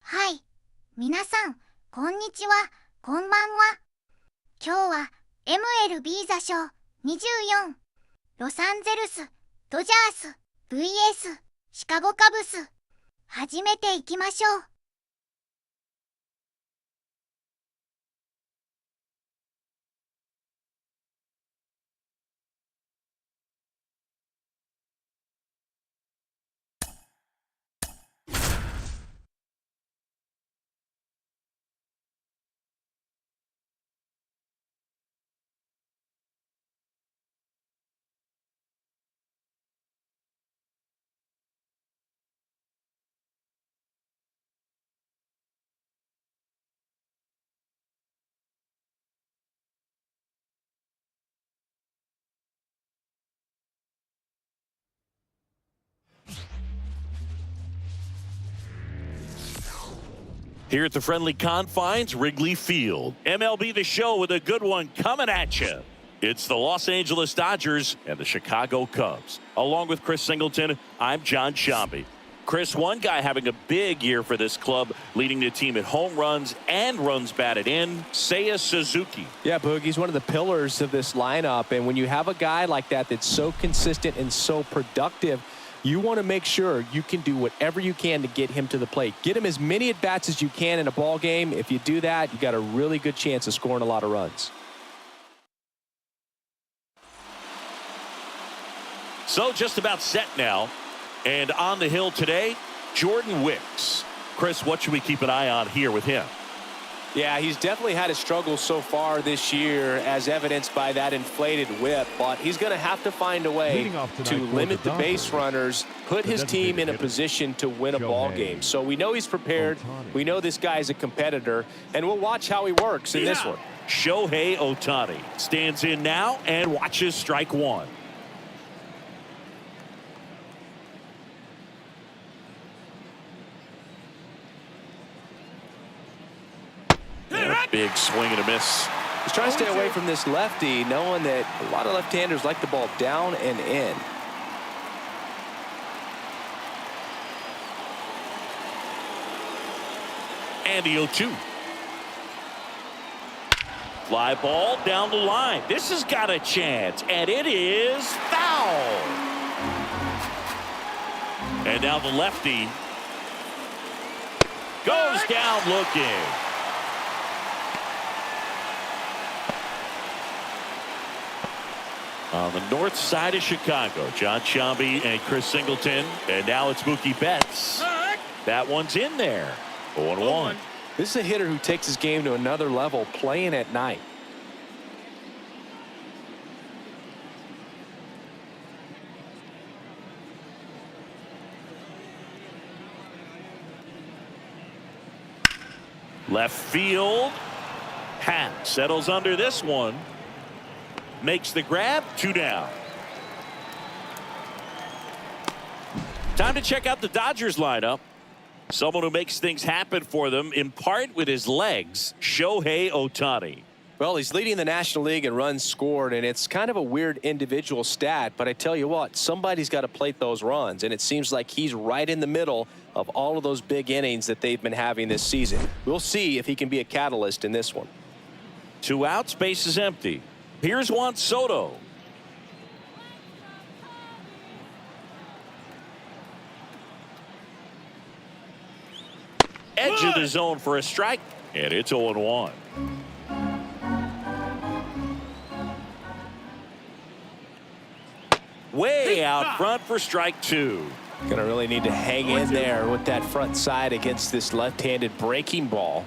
はい、皆さん、こんにちは、こんばんは。今日は MLB 座賞24、ロサンゼルス、ドジャース、VS、シカゴカブス、始めていきましょう。Here at the friendly confines, Wrigley Field. MLB The Show with a good one coming at you. It's the Los Angeles Dodgers and the Chicago Cubs. Along with Chris Singleton, I'm John Shambi. Chris, one guy having a big year for this club, leading the team in home runs and runs batted in, Seiya Suzuki. Yeah, Boogie's one of the pillars of this lineup, and when you have a guy like that that's so consistent and so productive, you want to make sure you can do whatever you can to get him to the plate. Get him as many at-bats as you can in a ball game. If you do that, you got a really good chance of scoring a lot of runs. So just about set now. And on the hill today, Jordan Wicks. Chris, what should we keep an eye on here with him? Yeah, he's definitely had his struggles so far this year, as evidenced by that inflated whip, but he's going to have to find a way to limit the base runners, put his team in a position to win a ball game. So we know he's prepared. We know this guy's a competitor, and we'll watch how he works in this one. Shohei Ohtani stands in now and watches strike one. Big swing and a miss. He's trying to stay away from this lefty, knowing that a lot of left-handers like the ball down and in. And the 0-2. Fly ball down the line. This has got a chance, and it is foul. And now the lefty goes down looking. On the north side of Chicago, John Shambi and Chris Singleton. And now it's Mookie Betts. That one's in there. 0-1. This is a hitter who takes his game to another level playing at night. Left field. Hat settles under this one. Makes the grab, 2 down. Time to check out the Dodgers lineup. Someone who makes things happen for them, in part with his legs, Shohei Ohtani. Well, he's leading the National League in runs scored, and it's kind of a weird individual stat, but I tell you what, somebody's got to plate those runs, and it seems like he's right in the middle of all of those big innings that they've been having this season. We'll see if he can be a catalyst in this one. 2 outs, base is empty. Here's Juan Soto. Edge of the zone for a strike, and it's 0-1. Way out front for strike 2. Gonna really need to hang in there with that front side against this left-handed breaking ball.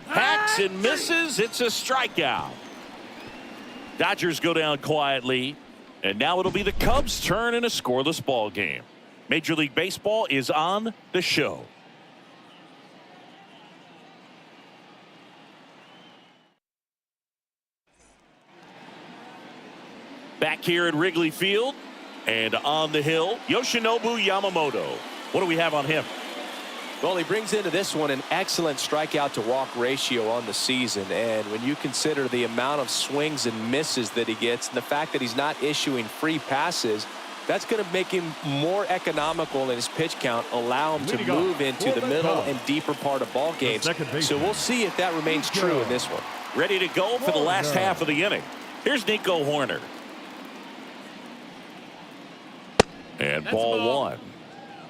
Hacks and misses. It's a strikeout. Dodgers go down quietly, and now it'll be the Cubs' turn in a scoreless ball game. Major League Baseball is on the show. Back here at Wrigley Field and on the hill, Yoshinobu Yamamoto. What do we have on him? Well, he brings into this one an excellent strikeout to walk ratio on the season. And when you consider the amount of swings and misses that he gets and the fact that he's not issuing free passes, that's going to make him more economical in his pitch count, allow him to move into the middle and deeper part of ball games. So we'll see if that remains true in this one. Ready to go for the last half of the inning. Here's Nico Horner. And ball one.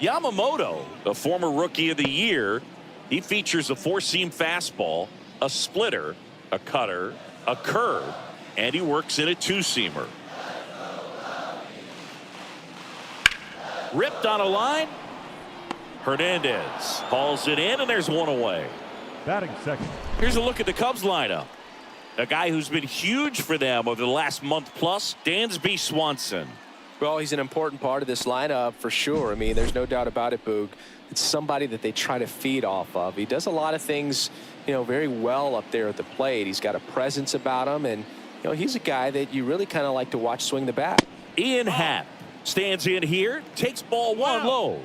Yamamoto, the former Rookie of the Year, he features a four-seam fastball, a splitter, a cutter, a curve, and he works in a two-seamer. Ripped on a line. Hernandez hauls it in, and there's one away. Batting second. Here's a look at the Cubs lineup. A guy who's been huge for them over the last month plus, Dansby Swanson. Well, he's an important part of this lineup for sure. I mean, there's no doubt about it, Boog. It's somebody that they try to feed off of. He does a lot of things, you know, very well up there at the plate. He's got a presence about him, and, you know, he's a guy that you really kind of like to watch swing the bat. Ian Happ stands in here, takes ball one low.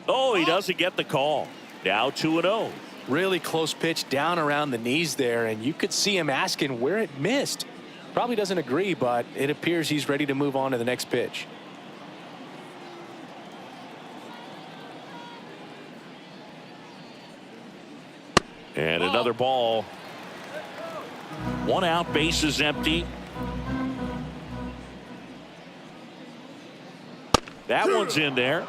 Oh, he doesn't get the call. Now 2-0. Really close pitch down around the knees there, and you could see him asking where it missed. Probably doesn't agree, but it appears he's ready to move on to the next pitch. And another ball. One out, bases empty. That one's in there.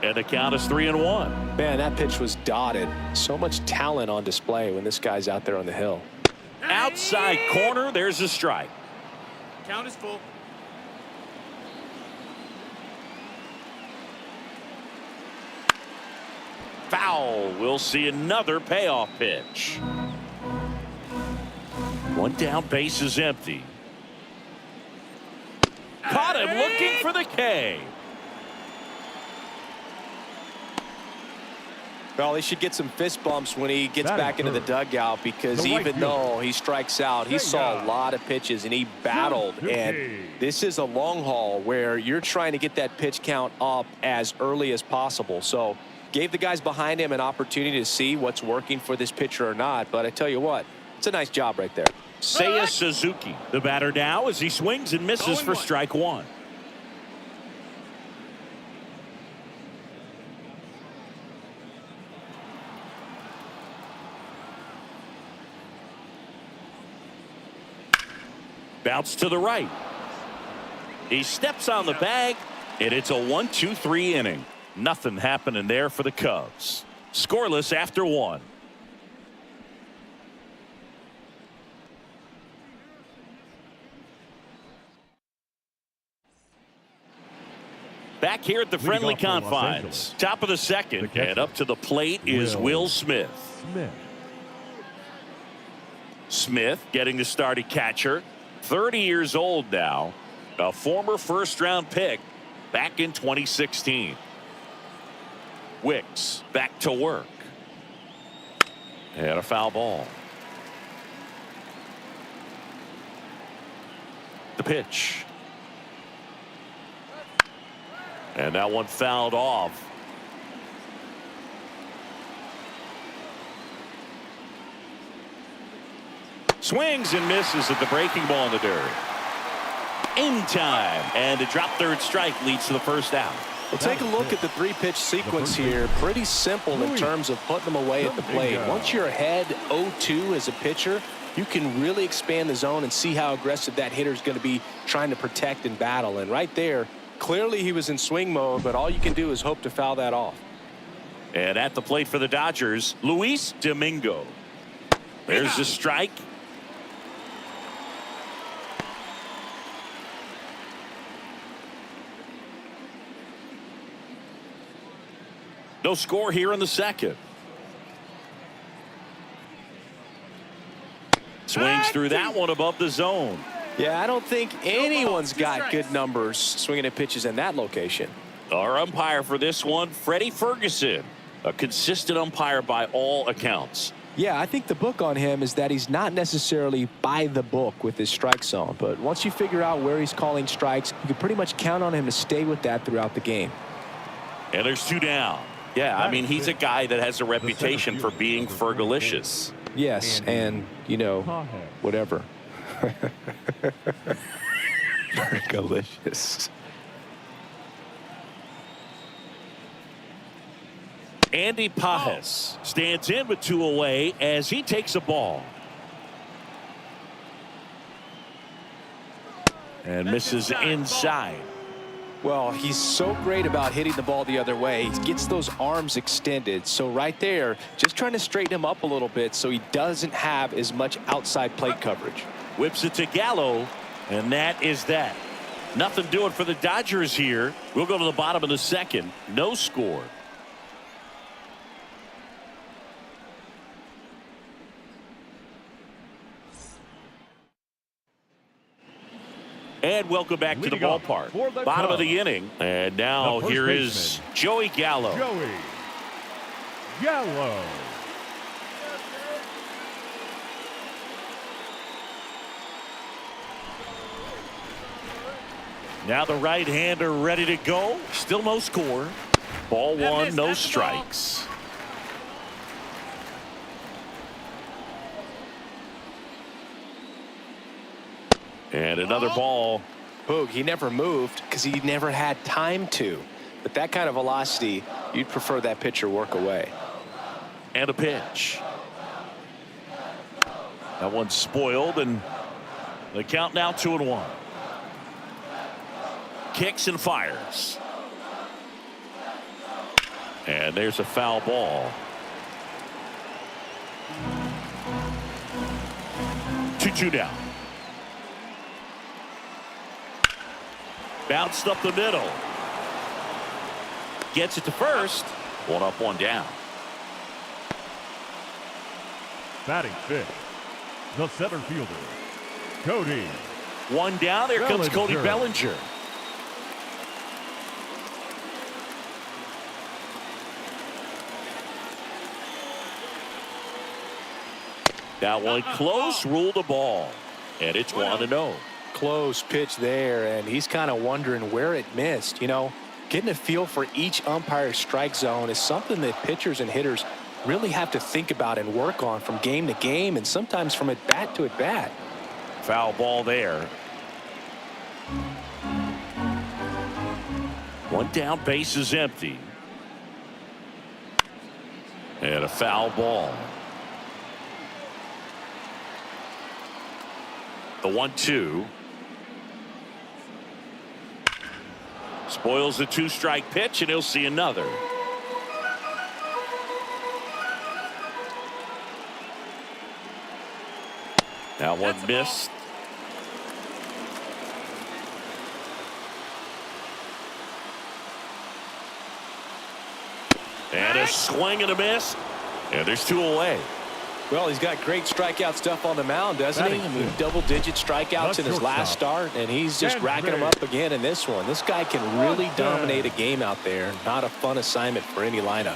And the count is 3-1. Man, that pitch was dotted. So much talent on display when this guy's out there on the hill. Outside corner, there's a strike. Count is full. Foul. We'll see another payoff pitch. One down, base is empty. Caught him looking for the K. Well, he should get some fist bumps when he gets back into the dugout, because even though he strikes out, he saw a lot of pitches and he battled. And this is a long haul where you're trying to get that pitch count up as early as possible. So gave the guys behind him an opportunity to see what's working for this pitcher or not. But I tell you what, it's a nice job right there. Seiya Suzuki, the batter now, as he swings and misses for strike one. Bounce to the right. He steps on the bag, and it's a 1-2-3 inning. Nothing happening there for the Cubs. Scoreless after one. Back here at the friendly confines. Top of the second, and up to the plate is Will Smith. Smith getting the start at catcher. 30 years old now, a former first-round pick back in 2016. Wicks back to work. And a foul ball. The pitch. And that one fouled off. Swings and misses at the breaking ball in the dirt. In time, and a drop third strike leads to the first out. Well, take a look at the three-pitch sequence here. Pretty simple in terms of putting them away at the plate. Once you're ahead 0-2 as a pitcher, you can really expand the zone and see how aggressive that hitter is going to be trying to protect and battle. And right there, Clearly he was in swing mode, but all you can do is hope to foul that off. And at the plate for the Dodgers, Luis Domingo. There's the strike. No score here in the second. Swings through that one above the zone. Yeah, I don't think anyone's got good numbers swinging at pitches in that location. Our umpire for this one, Freddie Ferguson, a consistent umpire by all accounts. Yeah, I think the book on him is that he's not necessarily by the book with his strike zone, but once you figure out where he's calling strikes, you can pretty much count on him to stay with that throughout the game. And there's 2 down. Yeah, I mean, he's a guy that has a reputation for being Fergalicious. Yes, and, you know, whatever. Fergalicious. Andy Pajes stands in with 2 away as he takes a ball. And misses inside. Well, he's so great about hitting the ball the other way. He gets those arms extended. So right there, just trying to straighten him up a little bit so he doesn't have as much outside plate coverage. Whips it to Gallo, and that is that. Nothing doing for the Dodgers here. We'll go to the bottom of the second. No score. And welcome back to the ballpark. Bottom of the inning. And now here is Joey Gallo. Joey Gallo. Now the right-hander ready to go. Still no score. Ball 1, no strikes. And another ball. Boog, he never moved because he never had time to. But that kind of velocity, you'd prefer that pitcher work away. And a pitch. That one's spoiled, and the count now 2-1. Kicks and fires. And there's a foul ball. 2-2 down. Bounced up the middle. Gets it to first. 1 up, 1 down. Batting fifth, the center fielder, Cody. 1 down. There comes Cody Bellinger. That one close, ruled the ball. And it's 1-0. Close pitch there, and he's kind of wondering where it missed. You know, getting a feel for each umpire's strike zone is something that pitchers and hitters really have to think about and work on from game to game, and sometimes from at bat to at bat. Foul ball there. 1 down, base is empty. And a foul ball. The 1-2. Spoils the 2-strike pitch, and he'll see another. That one missed. And a swing and a miss. And there's 2 away. Well, he's got great strikeout stuff on the mound, doesn't he? I mean, double-digit strikeouts in his last start, and he's just racking them up again in this one. This guy can really dominate a game out there. Not a fun assignment for any lineup.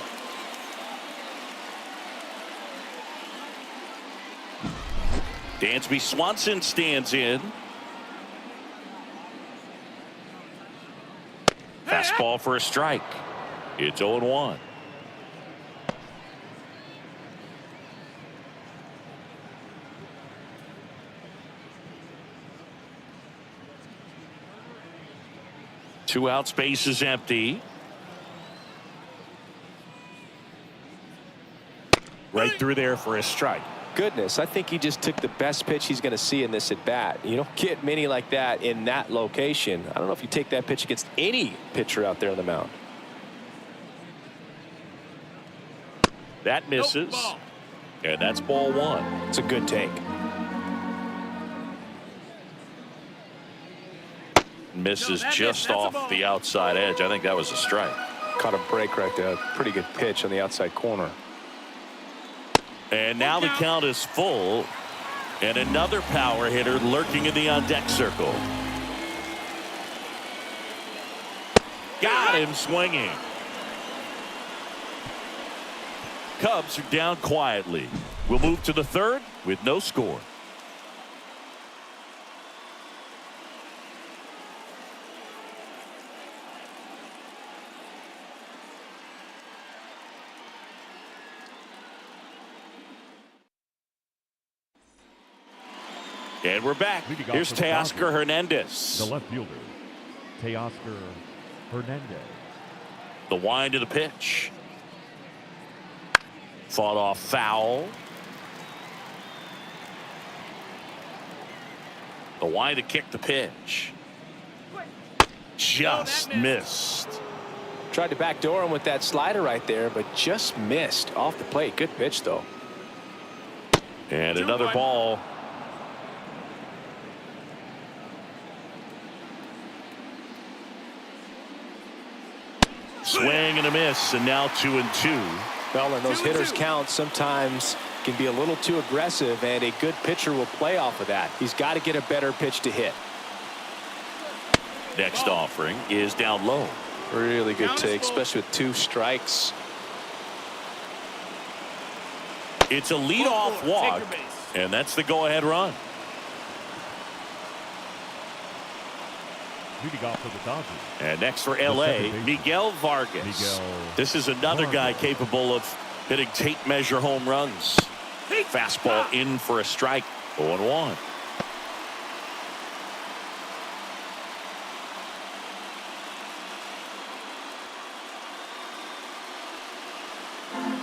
Dansby Swanson stands in. Fastball for a strike. It's 0-1. Two out, space is empty. Right through there for a strike. goodness, I think he just took the best pitch he's going to see in this at-bat. You don't get many like that in that location. I don't know if you take that pitch against any pitcher out there on the mound. That misses. Nope, And that's ball one. It's a good take. Misses No, that just missed. That's a off ball. the outside edge. I think that was a strike. Caught a break right there. Pretty good pitch on the outside corner. And now the count is full. And another power hitter lurking in the on-deck circle. Got him swinging. Cubs are down quietly. We'll move to the third with no score. And we're back. Here's Teoscar Hernandez. The left fielder, Teoscar Hernandez. The wind to the pitch. Fought off foul. The wind to kick the pitch. Just missed. Tried to backdoor him with that slider right there, but just missed off the plate. Good pitch, though. And another ball. Swing and a miss, and now 2-2. Well, and those hitters count sometimes can be a little too aggressive, and a good pitcher will play off of that. He's got to get a better pitch to hit. Next offering is down low. Really good take, especially with 2 strikes. It's a leadoff walk, and that's the go-ahead run. Leading off for the Dodgers. And next for L.A., Miguel Vargas. This is another guy capable of hitting tape measure home runs. Fastball in for a strike. 0-1.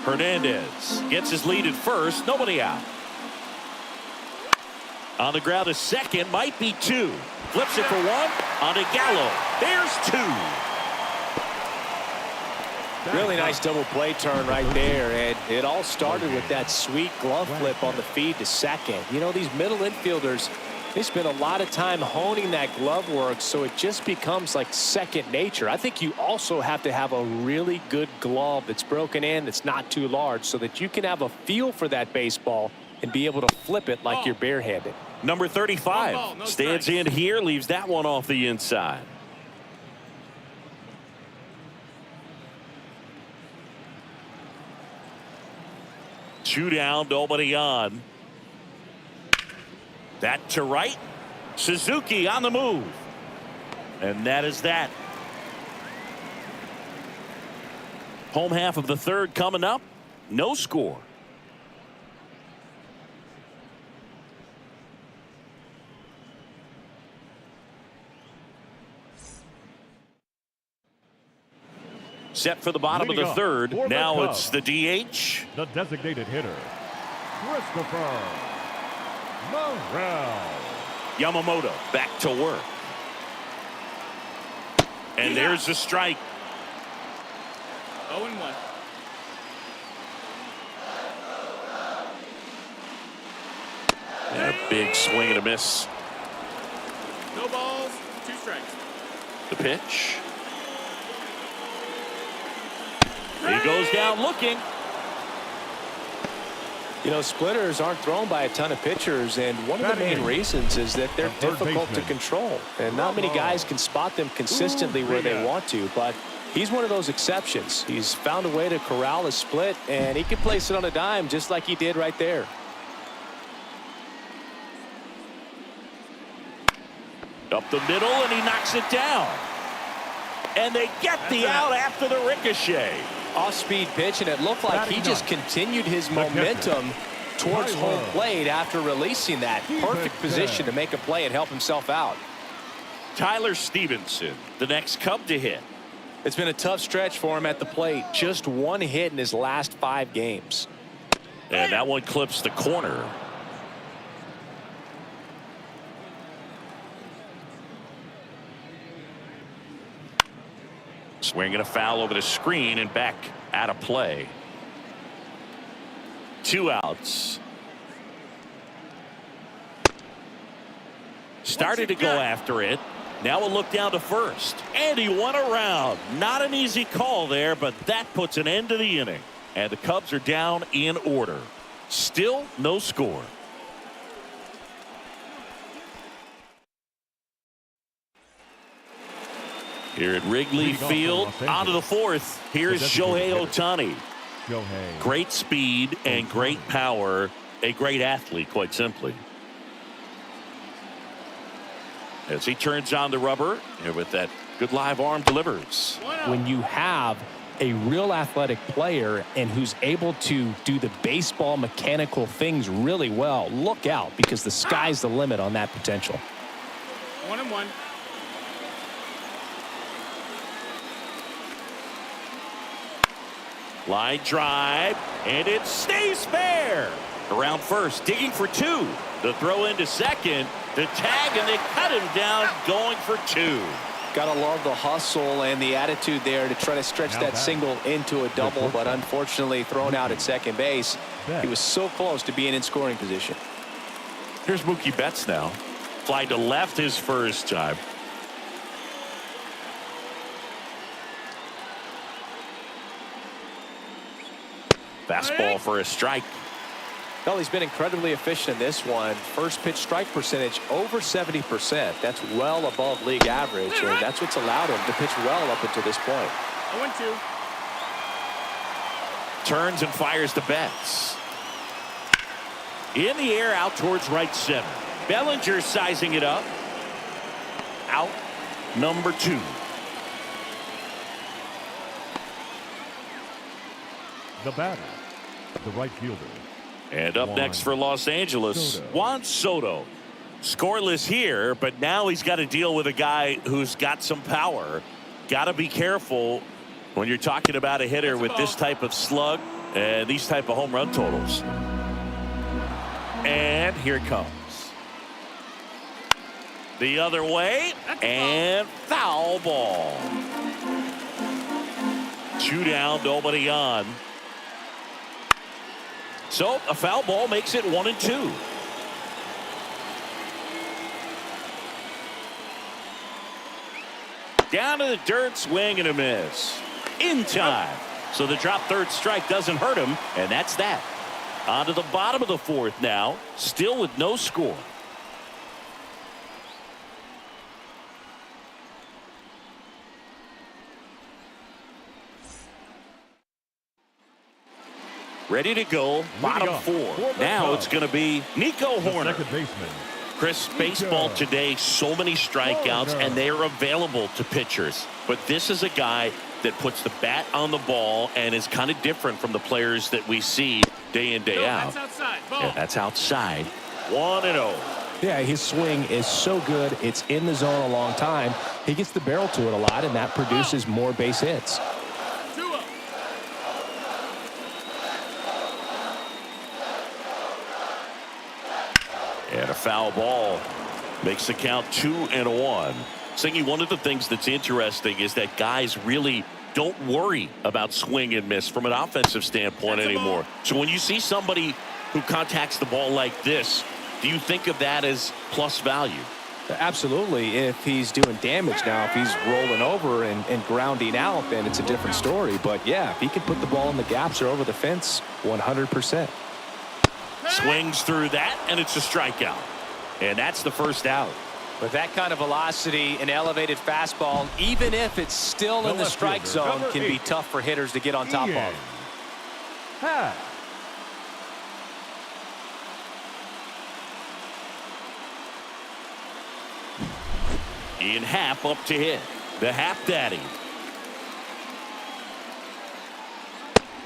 Hernandez gets his lead at first. Nobody out. On the ground, a second, might be 2. Flips it for 1 on to Gallo. There's 2. Really nice double play turn right there, and it all started with that sweet glove flip on the feed to second. You know, these middle infielders, they spend a lot of time honing that glove work, so it just becomes like second nature. I think you also have to have a really good glove that's broken in, that's not too large, so that you can have a feel for that baseball and be able to flip it like you're barehanded. Number 35 stands in here, leaves that one off the inside. Two down, nobody on. That to right. Suzuki on the move. And that is that. Home half of the third coming up. No score. Set for the bottom of the third. Now it's the DH. The designated hitter, Christopher Morel. Yamamoto back to work. And there's the strike. 0-1. And a big swing and a miss. No balls, 2 strikes. The pitch. He goes down looking. You know, splitters aren't thrown by a ton of pitchers, and one of the main reasons is that they're difficult to control, and not many guys can spot them consistently where they want to, but he's one of those exceptions. He's found a way to corral a split, and he can place it on a dime just like he did right there. Up the middle, and he knocks it down. And they get the out after the ricochet. Off-speed pitch, and it looked like he just continued his momentum towards home plate after releasing that. Perfect position to make a play and help himself out. Tyler Stevenson, the next Cub to hit. It's been a tough stretch for him at the plate. Just 1 hit in his last 5 games. And that one clips the corner. Swinging a foul over the screen and back out of play. 2 outs. Started to go after it. Now a look down to first. And he went around. Not an easy call there, but that puts an end to the inning. And the Cubs are down in order. Still no score. Here at Wrigley Field, on to the 4th. Here's Shohei Ohtani. Great speed and great power. A great athlete, quite simply. As he turns on the rubber, and with that good live arm delivers. When you have a real athletic player and who's able to do the baseball mechanical things really well, look out, because the sky's the limit on that potential. 1-1. Line drive, and it stays fair. Around first, digging for 2. The throw into second, the tag, and they cut him down, going for 2. Gotta love the hustle and the attitude there to try to stretch that single into a double, but unfortunately thrown out at second base. He was so close to being in scoring position. Here's Mookie Betts now. Fly to left his first time. Fastball for a strike. Well, he's been incredibly efficient in this one. First pitch strike percentage over 70%. That's well above league average, and that's what's allowed him to pitch well up until this point. 0-2. Turns and fires to Betts. In the air, out towards right center. Bellinger sizing it up. Out number 2. The batter, the right fielder. And up next for Los Angeles, Juan Soto. Scoreless here, but now he's got to deal with a guy who's got some power. Got to be careful when you're talking about a hitter with this type of slug and these type of home run totals. And here it comes. The other way, and foul ball. 2 down, nobody on. So a foul ball makes it 1-2. Down to the dirt, swing and a miss. In time. So the drop third strike doesn't hurt him, and that's that. On to the bottom of the 4th now, still with no score. Ready to go, bottom 4. Now it's going to be Nico Horner. Second baseman. Chris, baseball today, so many strikeouts, and they are available to pitchers. But this is a guy that puts the bat on the ball and is kind of different from the players that we see day in, day out. That's outside. Ball. And that's outside. 1-0. Yeah, his swing is so good. It's in the zone a long time. He gets the barrel to it a lot, and that produces more base hits. 2-0. And a foul ball makes the count 2-1. Singy, one of the things that's interesting is that guys really don't worry about swing and miss from an offensive standpoint anymore. So when you see somebody who contacts the ball like this, do you think of that as plus value? Absolutely. If he's doing damage now, if he's rolling over and grounding out, then it's a different story. But yeah, if he can put the ball in the gaps or over the fence, 100%. Swings through that, and it's a strikeout. And that's the first out. With that kind of velocity, an elevated fastball, even if it's still in the strike zone, can be tough for hitters to get on top of. Ian Happ up to hit. The Happ Daddy.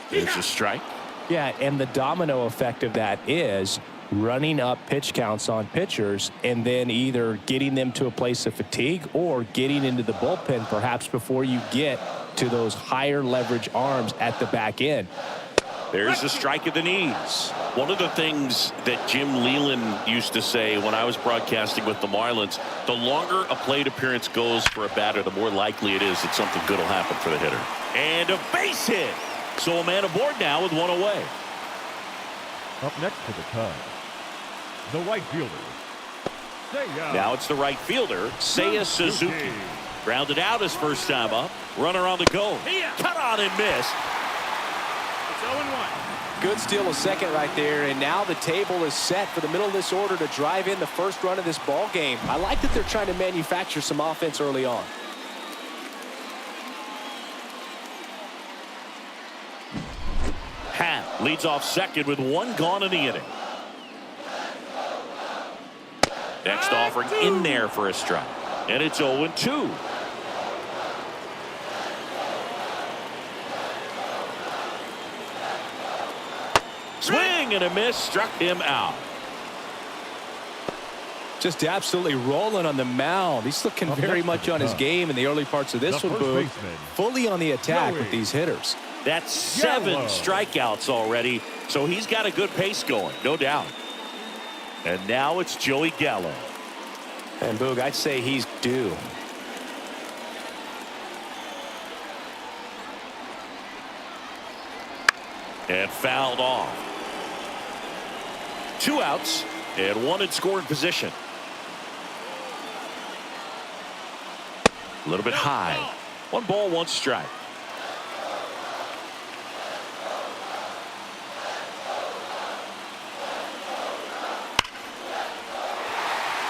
There's a strike. Yeah, and the domino effect of that is running up pitch counts on pitchers and then either getting them to a place of fatigue or getting into the bullpen perhaps before you get to those higher leverage arms at the back end. There's a strike at the knees. One of the things that Jim Leland used to say when I was broadcasting with the Marlins, the longer a plate appearance goes for a batter, the more likely it is that something good will happen for the hitter. And a base hit. So a man aboard now with one away. Up next for the Cubs, the right fielder. Now it's the right fielder, Seiya Suzuki. Grounded out his first time up. Runner on the go. Cut on and miss. It's 0-1. Good steal of second right there, and now the table is set for the middle of this order to drive in the first run of this ball game. I like that they're trying to manufacture some offense early on. Happ leads off second with one gone in the inning. Next offering in there for a strike. And it's 0-2. Swing and a miss, struck him out. Just absolutely rolling on the mound. He's looking very much on his game in the early parts of this one, Boog. Fully on the attack with these hitters. That's 7 strikeouts already, so he's got a good pace going, no doubt. And now it's Joey Gallo. And Boog, I'd say he's due. And fouled off. 2 outs and 1 in scoring position. A little bit high. 1 ball, 1 strike.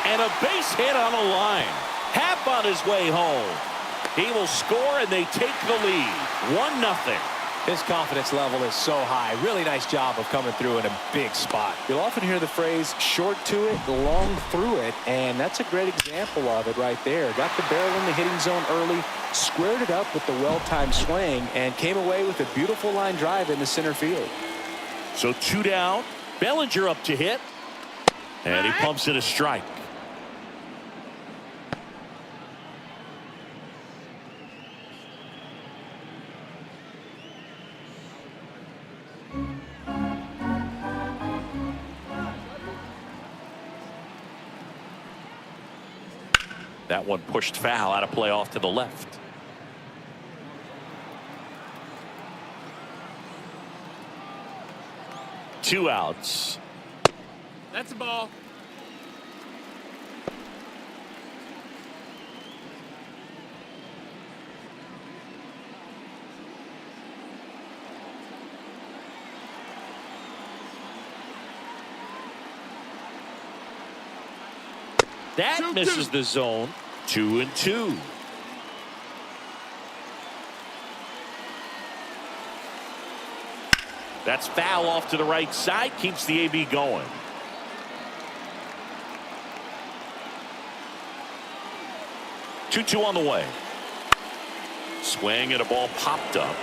And a base hit on the line. Happ on his way home. He will score and they take the lead. 1-0. His confidence level is so high. Really nice job of coming through in a big spot. You'll often hear the phrase short to it, long through it, and that's a great example of it right there. Got the barrel in the hitting zone early, squared it up with the well-timed swing, and came away with a beautiful line drive in the center field. So 2 down. Bellinger up to hit. And he pumps it a strike. That one pushed foul out of play off to the left. Two outs. That's a ball. That misses the zone. 2-2. That's foul off to the right side. Keeps the AB going. Two on the way. Swing and a ball popped up.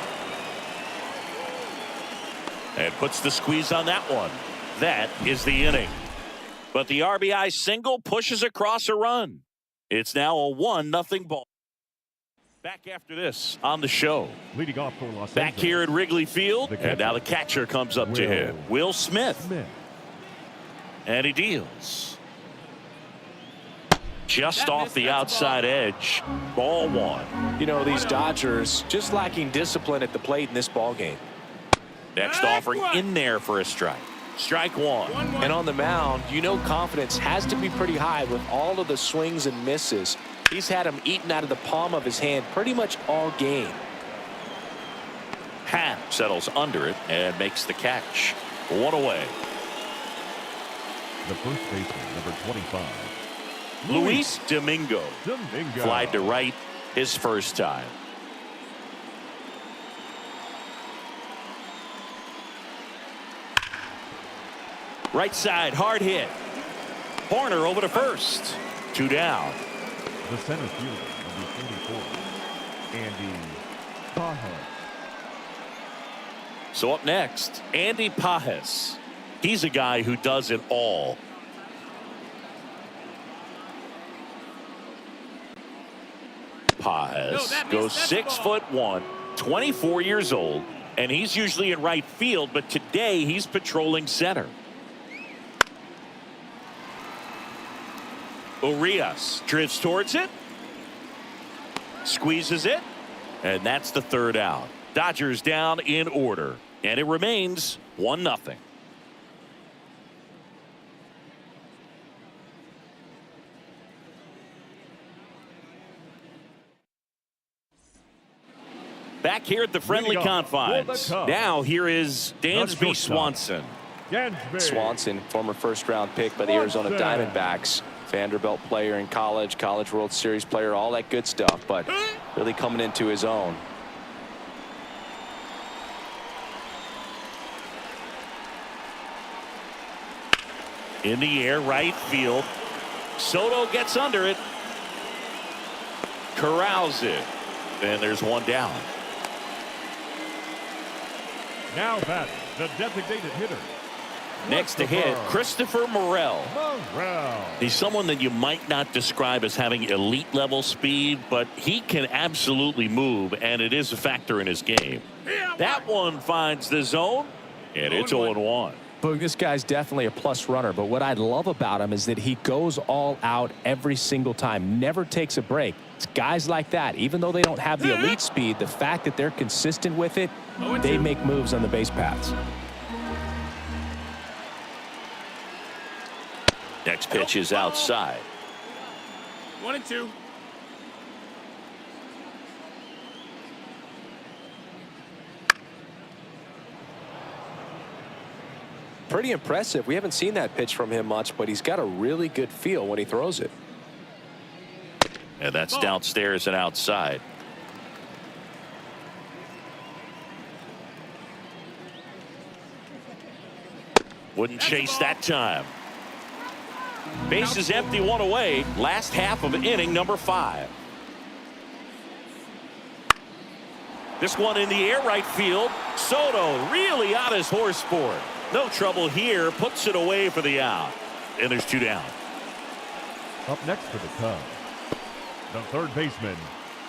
And puts the squeeze on that one. That is the inning. But the RBI single pushes across a run. It's now a 1-0 ball. Back after this on the show. Leading off for Los Back Angeles, here at Wrigley Field. And now the catcher comes up to him. Will Smith. And he deals. Just off the outside edge. Ball 1. You know, these Dodgers just lacking discipline at the plate in this ball game. Next offering in there for a strike. Strike 1. And on the mound, you know confidence has to be pretty high with all of the swings and misses. He's had them eaten out of the palm of his hand pretty much all game. Happ settles under it and makes the catch. 1 away. the first baseman, number 25. Luis Domingo. Flied to right his first time. Right side, hard hit. Horner over to first. 2 down. The center fielder, number 44, Andy Pajes. So up next, Andy Pajes. He's a guy who does it all. Pajes goes 6'1", 24 years old. And he's usually in right field, but today he's patrolling center. Urias drifts towards it. Squeezes it. And that's the third out. Dodgers down in order. And it remains 1-0. Back here at the friendly confines. Now here is Dansby Swanson. Swanson, former first-round pick by the Arizona Diamondbacks. Vanderbilt player in college, College World Series player, all that good stuff, but really coming into his own. In the air, right field. Soto gets under it. Corrals it. And there's one down. Now batting, the designated hitter. Next to hit, Christopher Morel. He's someone that you might not describe as having elite level speed, but he can absolutely move, and it is a factor in his game. That one finds the zone, and it's 0-1. Boog, this guy's definitely a plus runner, but what I love about him is that he goes all out every single time, never takes a break. It's guys like that, even though they don't have the elite speed, the fact that they're consistent with it, they make moves on the base paths. Next pitch is outside. 1-2. Pretty impressive. We haven't seen that pitch from him much, but he's got a really good feel when he throws it. And that's downstairs and outside. Wouldn't chase that time. Base is empty, one away. Last half of inning number 5. This one in the air, right field. Soto really on his horse for it. No trouble here. Puts it away for the out. And there's 2 down. Up next for the Cubs, the third baseman.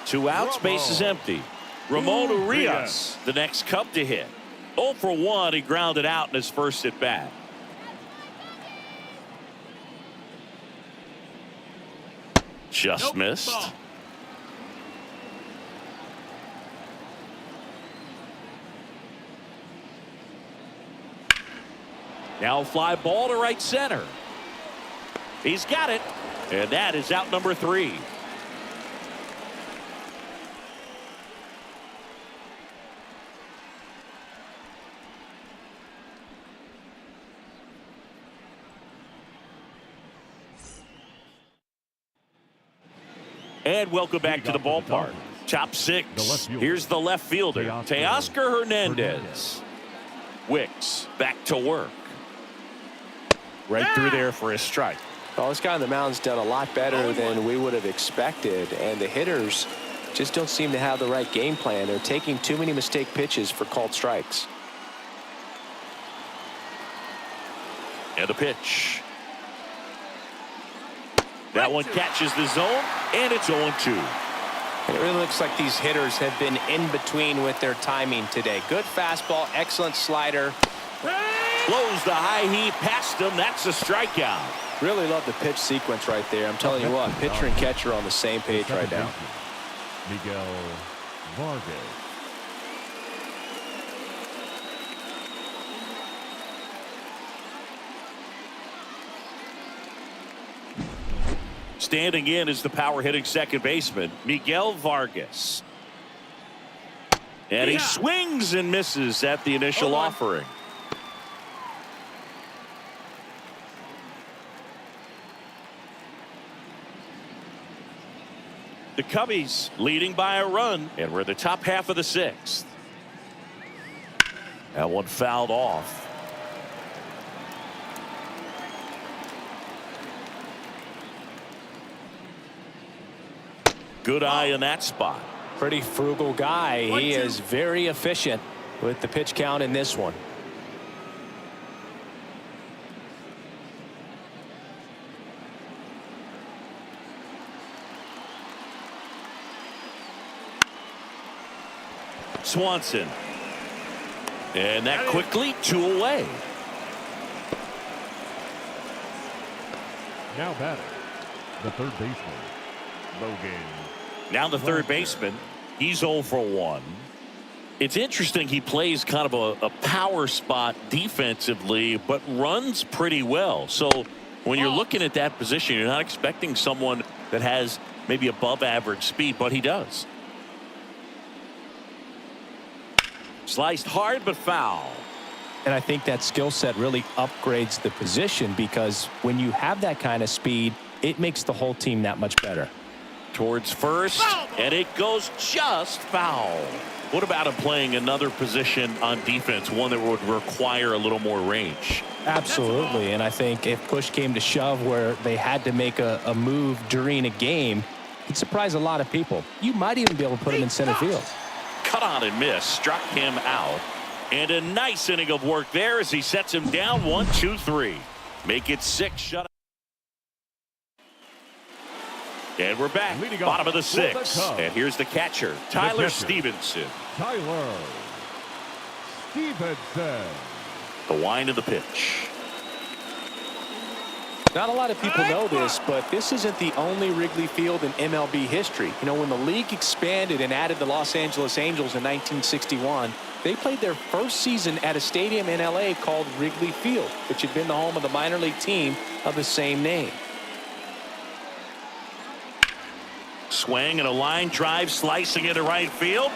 2 outs, base is empty. Ramon Urias, the next Cub to hit. 0 for 1. He grounded out in his first at bat. Just missed. Ball. Now fly ball to right center. He's got it. And that is out number 3. And welcome back to the ballpark. Top 6. Here's the left fielder, Teoscar Hernandez. Wicks back to work. Right through there for a strike. Well, this guy on the mound's done a lot better than we would have expected, and the hitters just don't seem to have the right game plan. They're taking too many mistake pitches for called strikes. And a pitch. That one catches the zone, and it's 0-2. It really looks like these hitters have been in between with their timing today. Good fastball, excellent slider. Blows the high heat past him. That's a strikeout. Really love the pitch sequence right there. I'm telling you what, pitcher and catcher are on the same page right now. Miguel Vargas. Standing in is the power-hitting second baseman, Miguel Vargas. And he swings and misses at the initial offering. The Cubbies leading by a run, and we're in the top half of the 6th. That one fouled off. Good eye in that spot. Pretty frugal guy. He is very efficient with the pitch count in this one. Swanson And that quickly 2 away. Now batting, the third baseman, Logan. Now the third baseman, he's 0 for 1. It's interesting, he plays kind of a power spot defensively, but runs pretty well. So when you're looking at that position, you're not expecting someone that has maybe above average speed, but he does. Sliced hard, but foul. And I think that skill set really upgrades the position, because when you have that kind of speed, it makes the whole team that much better. Towards first, and it goes just foul. What about him playing another position on defense, one that would require a little more range? Absolutely, and I think if push came to shove where they had to make a move during a game, it'd surprise a lot of people. You might even be able to put him in center field. Cut on and miss, struck him out. And a nice inning of work there as he sets him down 1, 2, 3. Make it 6 shutout. And we're back, bottom of the 6th. And here's the catcher, Tyler Stevenson. Tyler Stevenson. The wind of the pitch. Not a lot of people know this, but this isn't the only Wrigley Field in MLB history. You know, when the league expanded and added the Los Angeles Angels in 1961, they played their first season at a stadium in LA called Wrigley Field, which had been the home of the minor league team of the same name. Swing and a line drive slicing into right field,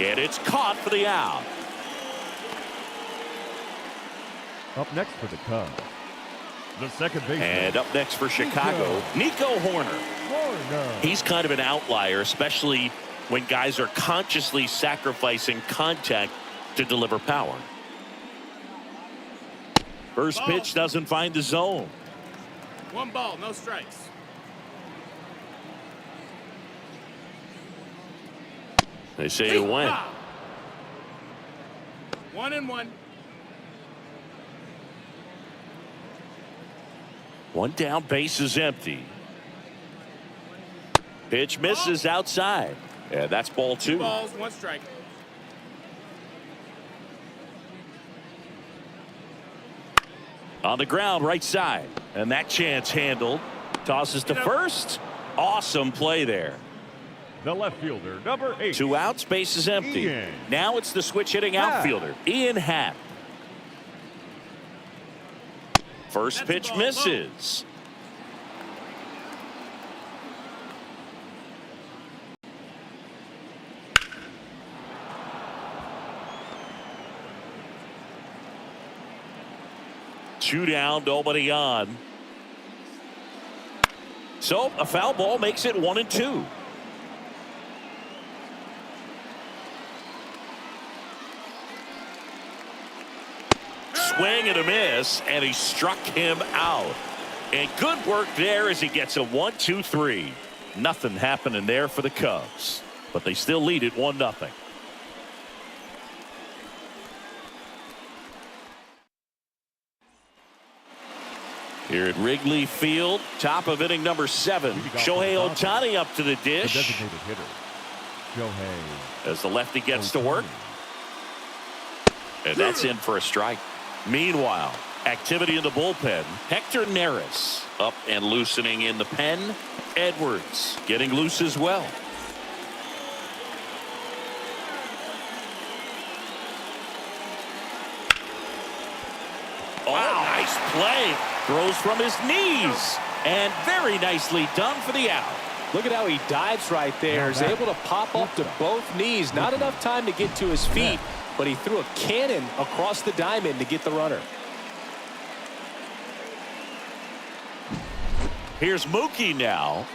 and it's caught for the out. Up next for the Cubs, the second baseman. And up next for Chicago, Nico Horner. He's kind of an outlier, especially when guys are consciously sacrificing contact to deliver power. First pitch doesn't find the zone. 1 ball, no strikes. They say it went. 1-1. 1 down, base is empty. Pitch misses outside. And that's ball 2. 2 balls, 1 strike. On the ground, right side. And that chance handled. Tosses to first. Awesome play there. The left fielder, number 8. 2 outs, base is empty. Ian. Now it's the switch hitting outfielder, Ian Happ. First pitch misses. Two down, nobody on. So a foul ball makes it 1-2. Swing and a miss, and he struck him out. And good work there as he gets a 1, 2, 3. Nothing happening there for the Cubs, but they still lead it 1-0. Here at Wrigley Field, top of inning number 7. Shohei Ohtani up to the dish. The designated hitter, Shohei. As the lefty gets to work. And that's in for a strike. Meanwhile, activity in the bullpen. Hector Neris up and loosening in the pen. Edwards getting loose as well. Oh, nice play. Throws from his knees. And very nicely done for the out. Look at how he dives right there. He's able to pop up to both knees. Not enough time to get to his feet, but he threw a cannon across the diamond to get the runner. Here's Mookie now.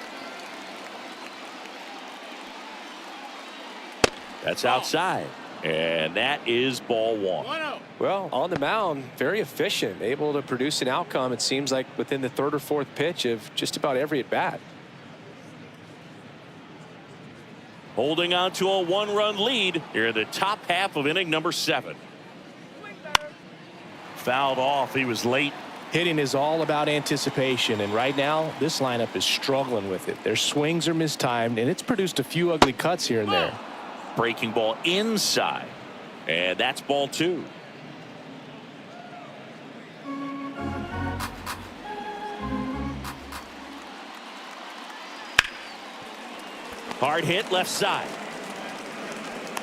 That's outside. And that is ball 1. 1-0. Well, on the mound, very efficient, able to produce an outcome, it seems like, within the 3rd or 4th pitch of just about every at-bat. Holding on to a 1-run lead here in the top half of inning number 7. Fouled off. He was late. Hitting is all about anticipation, and right now this lineup is struggling with it. Their swings are mistimed, and it's produced a few ugly cuts here and there. Breaking ball inside, and that's ball 2. Hard hit left side.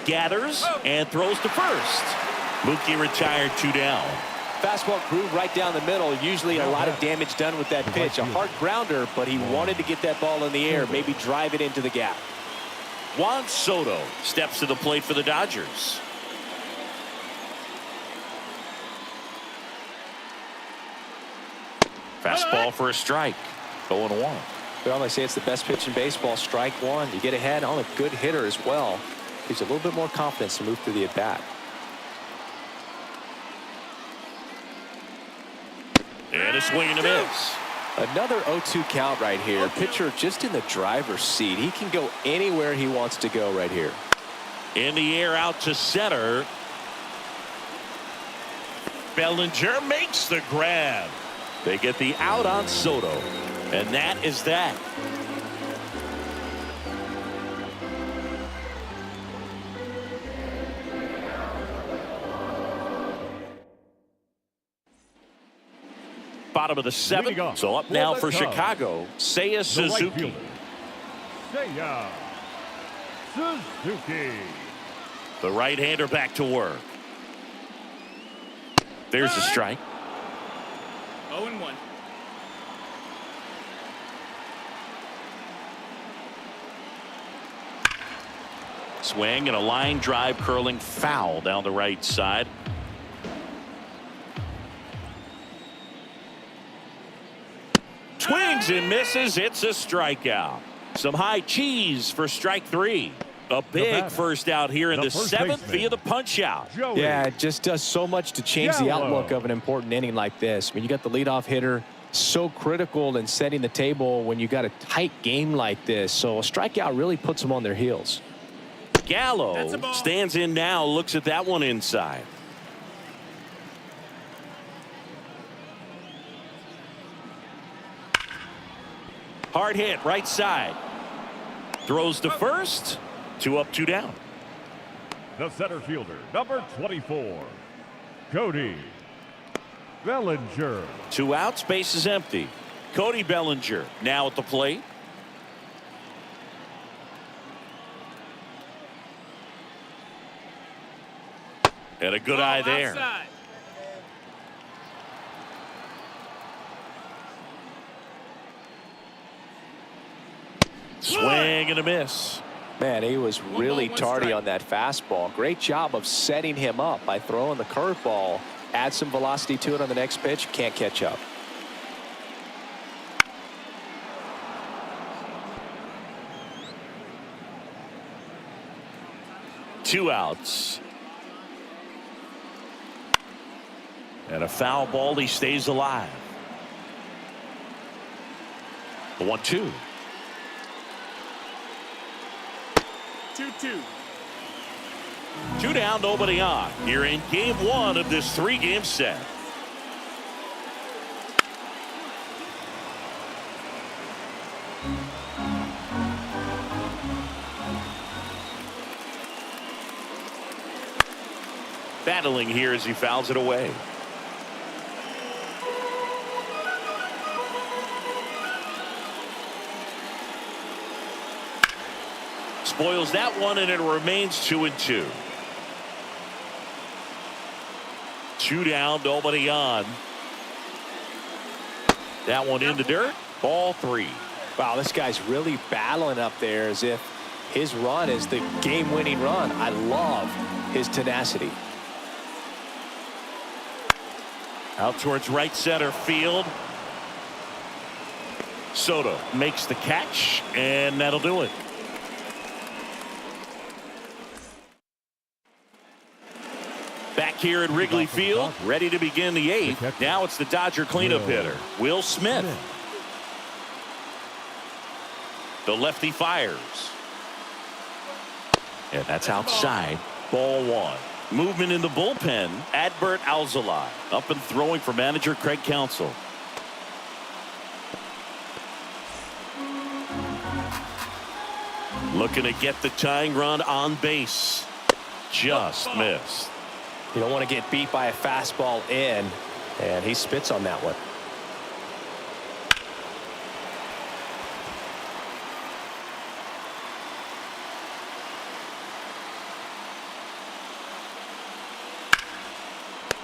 Gathers and throws to first. Mookie retired, 2 down. Fastball grew right down the middle. Usually a lot of damage done with that pitch. A hard grounder, but he wanted to get that ball in the air, maybe drive it into the gap. Juan Soto steps to the plate for the Dodgers. Fastball for a strike. 0-1. Well, they say it's the best pitch in baseball. Strike one. You get ahead on a good hitter as well. Gives you a little bit more confidence to move through the at-bat. And a swing and a miss. Another 0-2 count right here. Pitcher just in the driver's seat. He can go anywhere he wants to go right here. In the air out to center. Bellinger makes the grab. They get the out on Soto. And that is that. Bottom of the 7th. So up now for Chicago, Seiya Suzuki. Seiya Suzuki. The right-hander back to work. There's a strike. 0-1. Swing and a line drive curling foul down the right side. Swings and misses. It's a strikeout. Some high cheese for strike 3. A big first out here in the 7th via the punch out. Yeah, it just does so much to change the outlook of an important inning like this. I mean, you got the leadoff hitter, so critical in setting the table when you got a tight game like this. So a strikeout really puts them on their heels. Gallo stands in now, looks at that one inside. Hard hit right side. Throws to first. 2 up, 2 down. The center fielder, number 24, Cody Bellinger. 2 outs, base is empty. Cody Bellinger now at the plate. And a good eye there. Outside. Swing and a miss. Man, he was really tardy on that fastball. Great job of setting him up by throwing the curveball. Add some velocity to it on the next pitch. Can't catch up. Two outs. And a foul ball. He stays alive. The 1-2. 2-2. 2 down, nobody on. You're in game 1 of this 3-game set. Battling here as he fouls it away. Spoils that one, and it remains 2-2. 2 down, nobody on. That one in the dirt. Ball 3. Wow, this guy's really battling up there as if his run is the game-winning run. I love his tenacity. Out towards right center field. Soto makes the catch, and that'll do it. Back here at Wrigley Field, ready to begin the 8th. Now it's the Dodger cleanup hitter, Will Smith. The lefty fires. And that's outside. Ball 1. Movement in the bullpen. Adbert Alzolay up and throwing for manager Craig Counsell. Looking to get the tying run on base. Just missed. You don't want to get beat by a fastball in, and he spits on that one.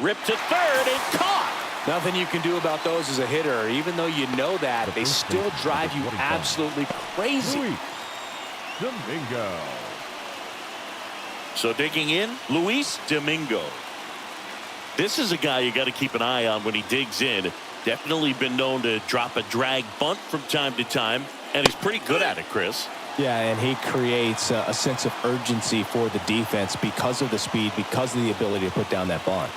Ripped to third and caught. Nothing you can do about those as a hitter. Even though you know that, they still drive you absolutely crazy. Domingo. So digging in, Luis Domingo. This is a guy you got to keep an eye on when he digs in. Definitely been known to drop a drag bunt from time to time, and he's pretty good at it, Chris. Yeah, and he creates a sense of urgency for the defense because of the speed, because of the ability to put down that bunt.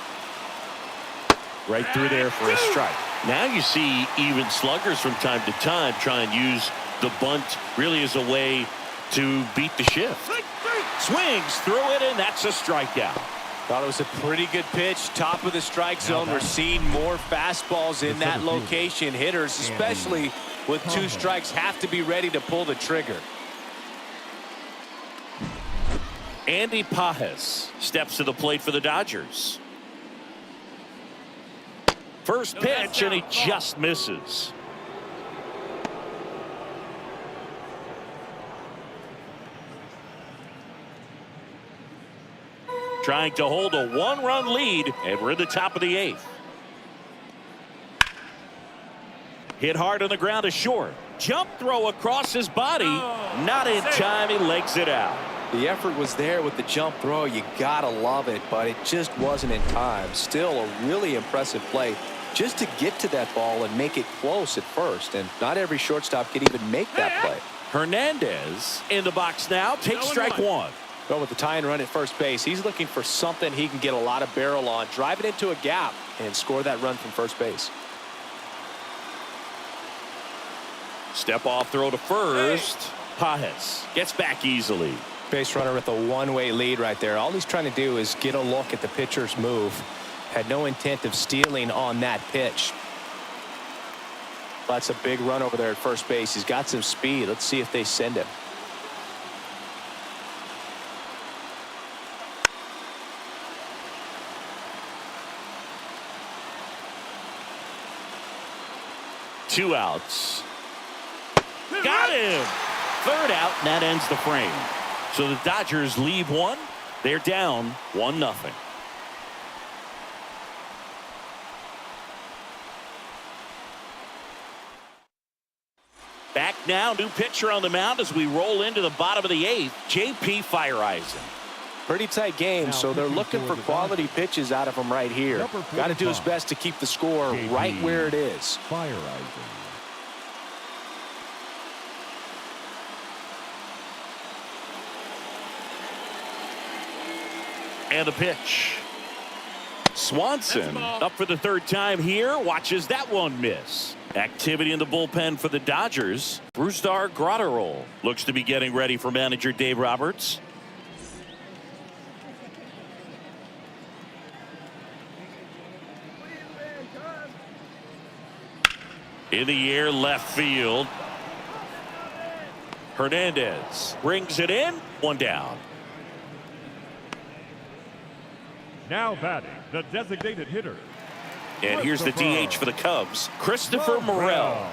Right through there for a strike. Now you see even sluggers from time to time try and use the bunt really as a way to beat the shift. Swings through it, and that's a strikeout. Thought it was a pretty good pitch. Top of the strike zone. We're seeing more fastballs in that location. Hitters, especially with 2 strikes, have to be ready to pull the trigger. Andy Pajes steps to the plate for the Dodgers. First pitch, and he just misses. Trying to hold a 1-run lead, and we're in the top of the 8th. Hit hard on the ground to short. Jump throw across his body. Not in time. He legs it out. The effort was there with the jump throw. You gotta love it, but it just wasn't in time. Still a really impressive play just to get to that ball and make it close at first. And not every shortstop can even make that play. Hernandez in the box now. Takes strike 1. Go with the tie and run at first base. He's looking for something he can get a lot of barrel on. Drive it into a gap and score that run from first base. Step off throw to first. Pajes gets back easily. Base runner with a one-way lead right there. All he's trying to do is get a look at the pitcher's move. Had no intent of stealing on that pitch. That's a big run over there at first base. He's got some speed. Let's see if they send him. Two outs. Got him. Third out, and that ends the frame. So the Dodgers leave 1. They're down 1-0. Back now, new pitcher on the mound as we roll into the bottom of the 8th. J.P. Fireisen. Pretty tight game, so they're looking for quality pitches out of him right here. Got to do his best to keep the score right where it is. Fireisen. And the pitch. Swanson up for the 3rd time here. Watches that one miss. Activity in the bullpen for the Dodgers. Brusdar Graterol looks to be getting ready for manager Dave Roberts. In the air, left field. Hernandez brings it in. 1 down. Now batting, the designated hitter. And here's the DH for the Cubs, Christopher Morel.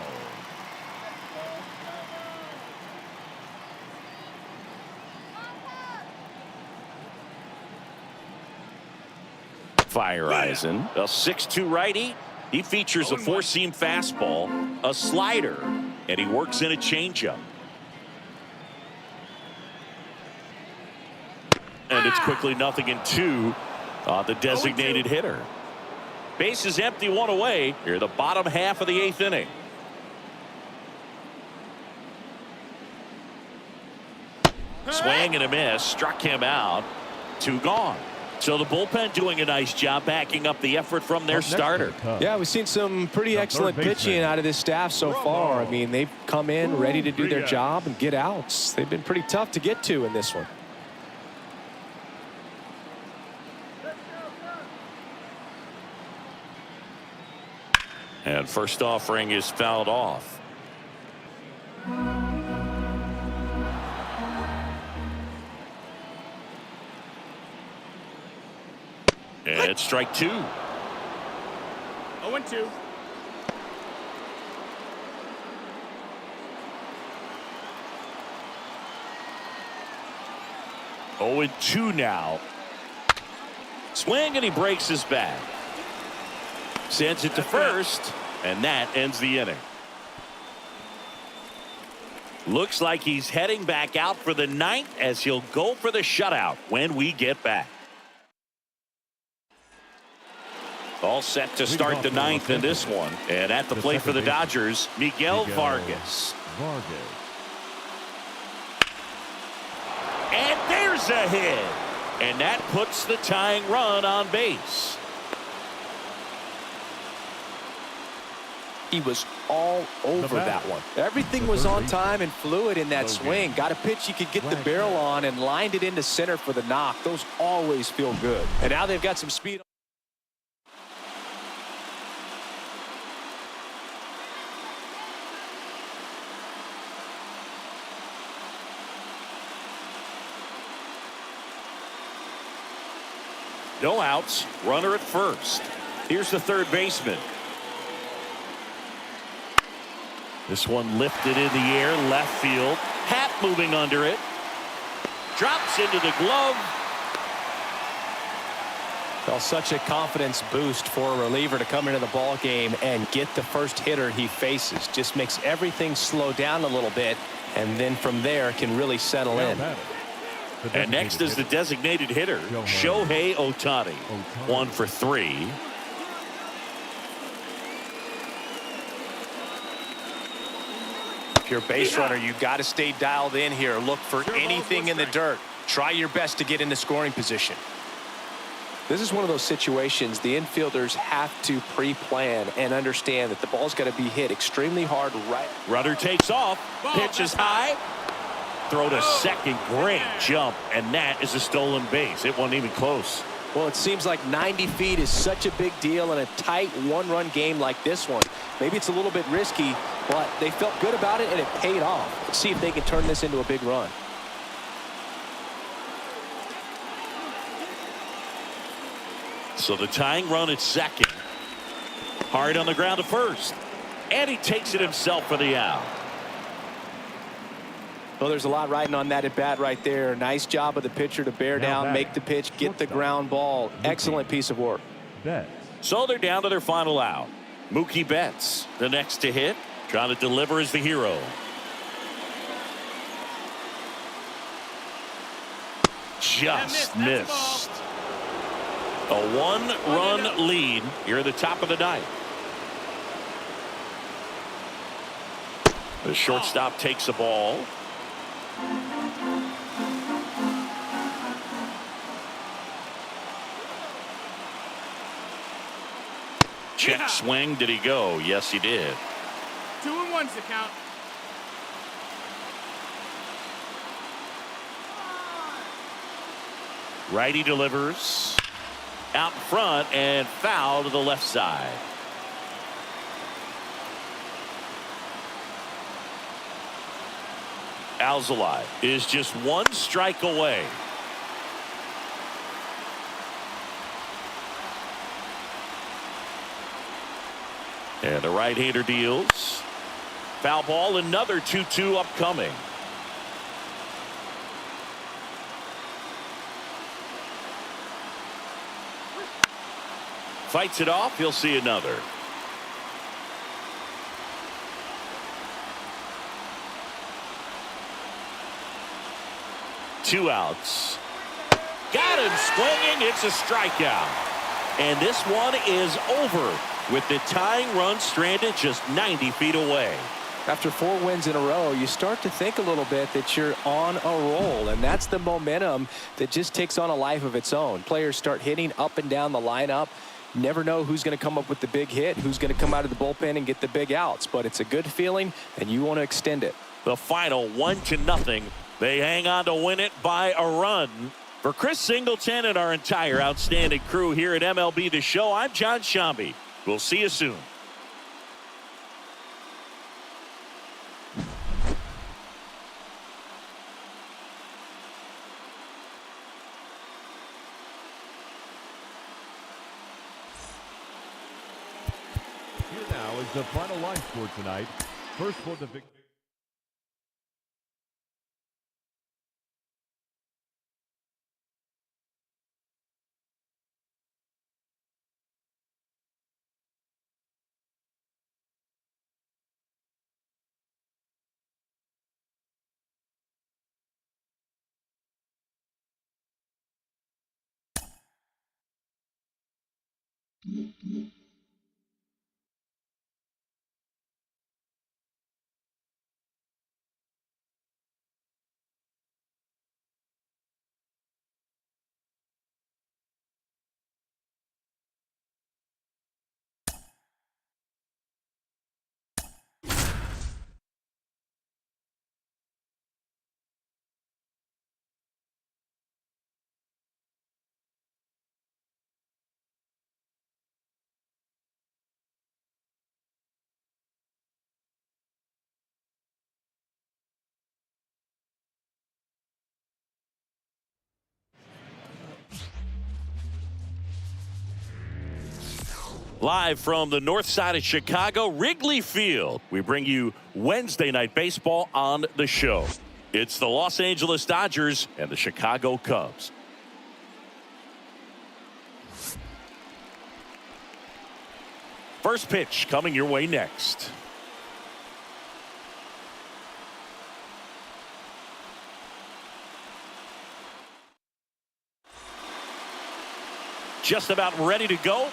Fireisen, a 6'2" righty. He features a 4-seam fastball, a slider, and he works in a changeup. And it's quickly 0-2 on the designated hitter. Base is empty, 1 away. Here, the bottom half of the 8th inning. Swing and a miss, struck him out. 2 gone. So the bullpen doing a nice job backing up the effort from their starter. Yeah, we've seen some pretty excellent pitching out of this staff so far. I mean, they've come in ready to do their job and get outs. They've been pretty tough to get to in this one. And first offering is fouled off. And it's strike 2. 0-2. Oh, and 2 now. Swing, and he breaks his bat. Sends it to first, and that ends the inning. Looks like he's heading back out for the ninth as he'll go for the shutout when we get back. All set to start the ninth in this one. And at the plate for the Dodgers, Miguel Vargas. And there's a hit. And that puts the tying run on base. He was all over that one. Everything was on time and fluid in that swing. Got a pitch he could get the barrel on and lined it into center for the knock. Those always feel good. And now they've got some speed. No outs, runner at first. Here's the third baseman. This one lifted in the air, left field. Hat moving under it. Drops into the glove. Well, such a confidence boost for a reliever to come into the ball game and get the first hitter he faces. Just makes everything slow down a little bit, and then from there can really settle in. And next is the designated hitter, Shohei Ohtani. 1 for 3. If you're a base runner, you got to stay dialed in here. Look for anything in the dirt. Try your best to get into scoring position. This is one of those situations the infielders have to pre-plan and understand that the ball's got to be hit extremely hard right. Runner takes off. Pitch is high. Throw to second. Great jump. And that is a stolen base. It wasn't even close. Well, it seems like 90 feet is such a big deal in a tight one-run game like this one. Maybe it's a little bit risky, but they felt good about it, and it paid off. Let's see if they can turn this into a big run. So the tying run at second. Hard on the ground to first. And he takes it himself for the out. Well, there's a lot riding on that at bat right there. Nice job of the pitcher to bear down, make the pitch, get the ground ball. Excellent piece of work. So they're down to their final out. Mookie Betts, the next to hit, trying to deliver as the hero. Just missed. A one-run lead here at the top of the ninth. The shortstop takes the ball. Check swing. Did he go? Yes, he did. 2-1's the count. Righty delivers. Out in front and foul to the left side. Alzolay is just one strike away. And the right-hander deals. Foul ball, another 2-2 upcoming. Fights it off. He'll see another. Two outs. Got him swinging. It's a strikeout. And this one is over with the tying run stranded just 90 feet away. After 4 wins in a row, you start to think a little bit that you're on a roll, and that's the momentum that just takes on a life of its own. Players start hitting up and down the lineup. Never know who's going to come up with the big hit, who's going to come out of the bullpen and get the big outs, but it's a good feeling, and you want to extend it. The final 1-0. They hang on to win it by a run. For Chris Singleton and our entire outstanding crew here at MLB The Show, I'm John Shambi. We'll see you soon. Here now is the final line score tonight. First for the victory. Live from the north side of Chicago, Wrigley Field, we bring you Wednesday Night Baseball on the show. It's the Los Angeles Dodgers and the Chicago Cubs. First pitch coming your way next. Just about ready to go.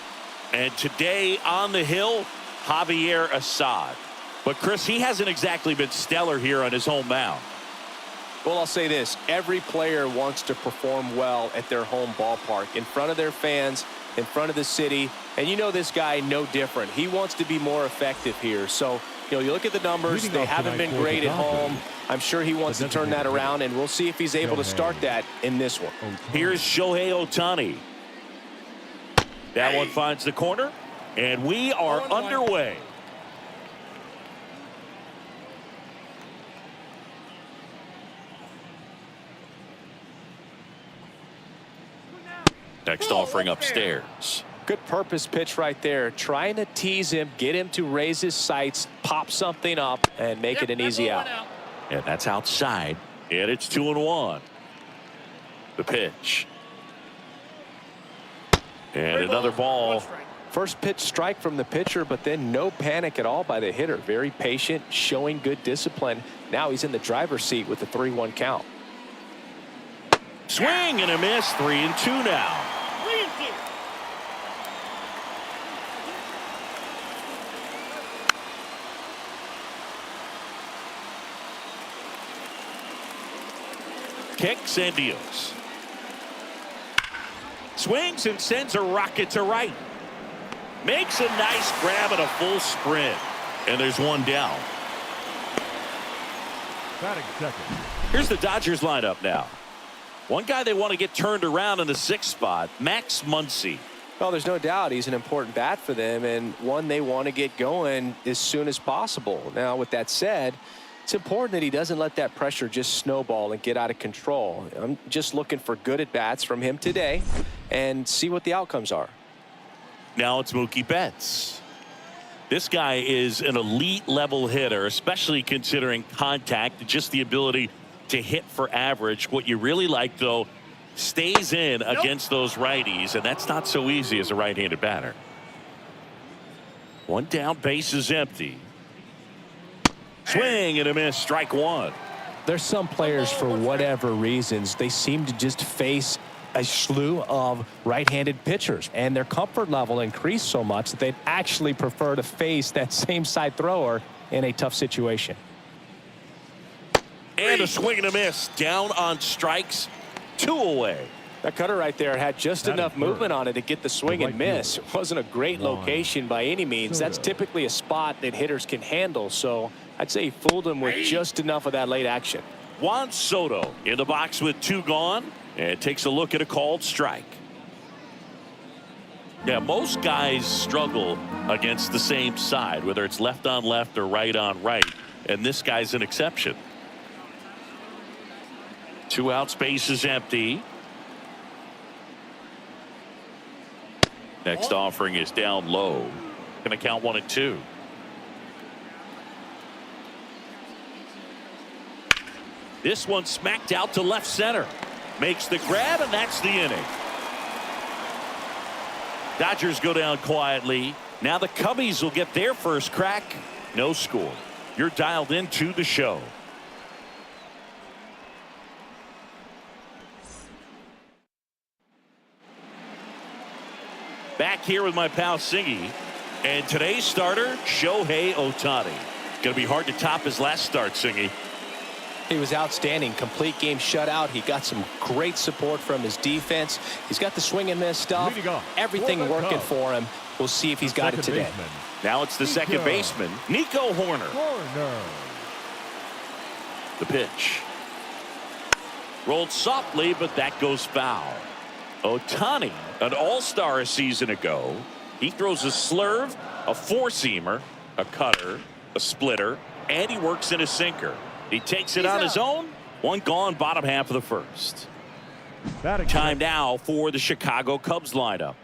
And today on the hill, Javier Assad. But Chris, he hasn't exactly been stellar here on his home mound. Well, I'll say this. Every player wants to perform well at their home ballpark, in front of their fans, in front of the city. And you know this guy no different. He wants to be more effective here. So, you look at the numbers. They haven't been great at home. I'm sure he wants to turn that around, and we'll see if he's able to start that in this one. Here's Shohei Ohtani. That one finds the corner, and we are underway. Next offering upstairs. Good purpose pitch right there. Trying to tease him, get him to raise his sights, pop something up, and make it an easy out. And that's outside, and it's 2-1. The pitch. And another ball. First pitch strike from the pitcher, but then no panic at all by the hitter. Very patient, showing good discipline. Now he's in the driver's seat with the 3-1 count. Swing and a miss. 3-2 now. Kicks and deals. Swings and sends a rocket to right. Makes a nice grab and a full sprint. And there's one down. Batting second. Here's the Dodgers lineup now. One guy they want to get turned around in the 6th spot, Max Muncy. Well, there's no doubt he's an important bat for them, and one they want to get going as soon as possible. Now, with that said, it's important that he doesn't let that pressure just snowball and get out of control. I'm just looking for good at-bats from him today and see what the outcomes are. Now it's Mookie Betts. This guy is an elite level hitter, especially considering contact, just the ability to hit for average. What you really like, though, stays in against those righties, and that's not so easy as a right-handed batter. One down, base is empty. Swing and a miss, strike one. There's some players, for whatever reasons, they seem to just face a slew of right-handed pitchers, and their comfort level increased so much that they'd actually prefer to face that same side thrower in a tough situation. And a swing and a miss, down on strikes, 2 away. That cutter right there had just enough movement on it to get the swing and miss. It wasn't a great location by any means. That's typically a spot that hitters can handle, so I'd say he fooled him with just enough of that late action. Juan Soto in the box with 2 gone, and takes a look at a called strike. Yeah, most guys struggle against the same side, whether it's left on left or right on right, and this guy's an exception. 2 outs, base is empty. Next offering is down low. Gonna count 1-2. This one smacked out to left center. Makes the grab, and that's the inning. Dodgers go down quietly. Now the Cubbies will get their first crack. No score. You're dialed into the show. Back here with my pal Singy. And today's starter, Shohei Ohtani. Going to be hard to top his last start, Singy. He was outstanding. Complete game shutout. He got some great support from his defense. He's got the swing and miss stuff. Everything working for him. We'll see if he's got it today. Now it's the second baseman, Nico Horner. The pitch. Rolled softly, but that goes foul. Ohtani, an all-star a season ago. He throws a slurve, a four-seamer, a cutter, a splitter, and he works in a sinker. He takes it on his own. One gone, bottom half of the first. Time now for the Chicago Cubs lineup.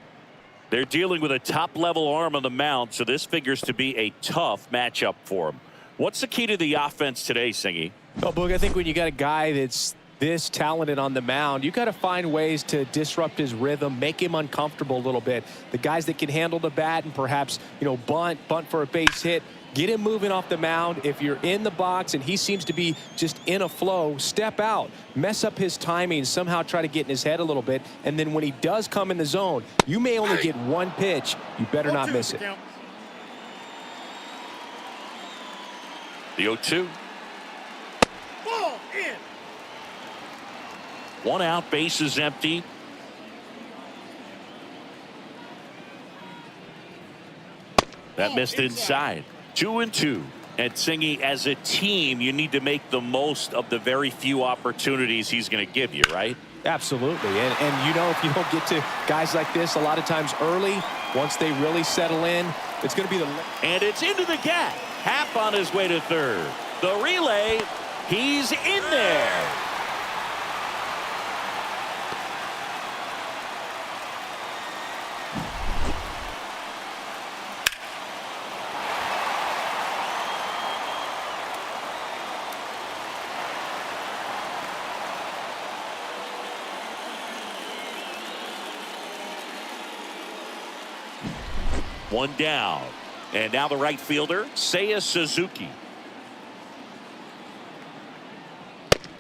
They're dealing with a top-level arm on the mound, so this figures to be a tough matchup for him. What's the key to the offense today, Singy? Well, Boog, I think when you got a guy that's this talented on the mound, you got to find ways to disrupt his rhythm, make him uncomfortable a little bit. The guys that can handle the bat and perhaps, bunt for a base hit, get him moving off the mound. If you're in the box and he seems to be just in a flow, step out, mess up his timing, somehow try to get in his head a little bit. And then when he does come in the zone, you may only get one pitch. You better not miss it. The 0-2. Ball in. One out, base is empty. That missed inside. 2-2. And Singy, as a team, you need to make the most of the very few opportunities he's going to give you, right? Absolutely. And if you don't get to guys like this a lot of times early, once they really settle in, it's going to be the... And it's into the gap. Happ on his way to third. The relay, he's in there. One down. And now the right fielder, Seiya Suzuki.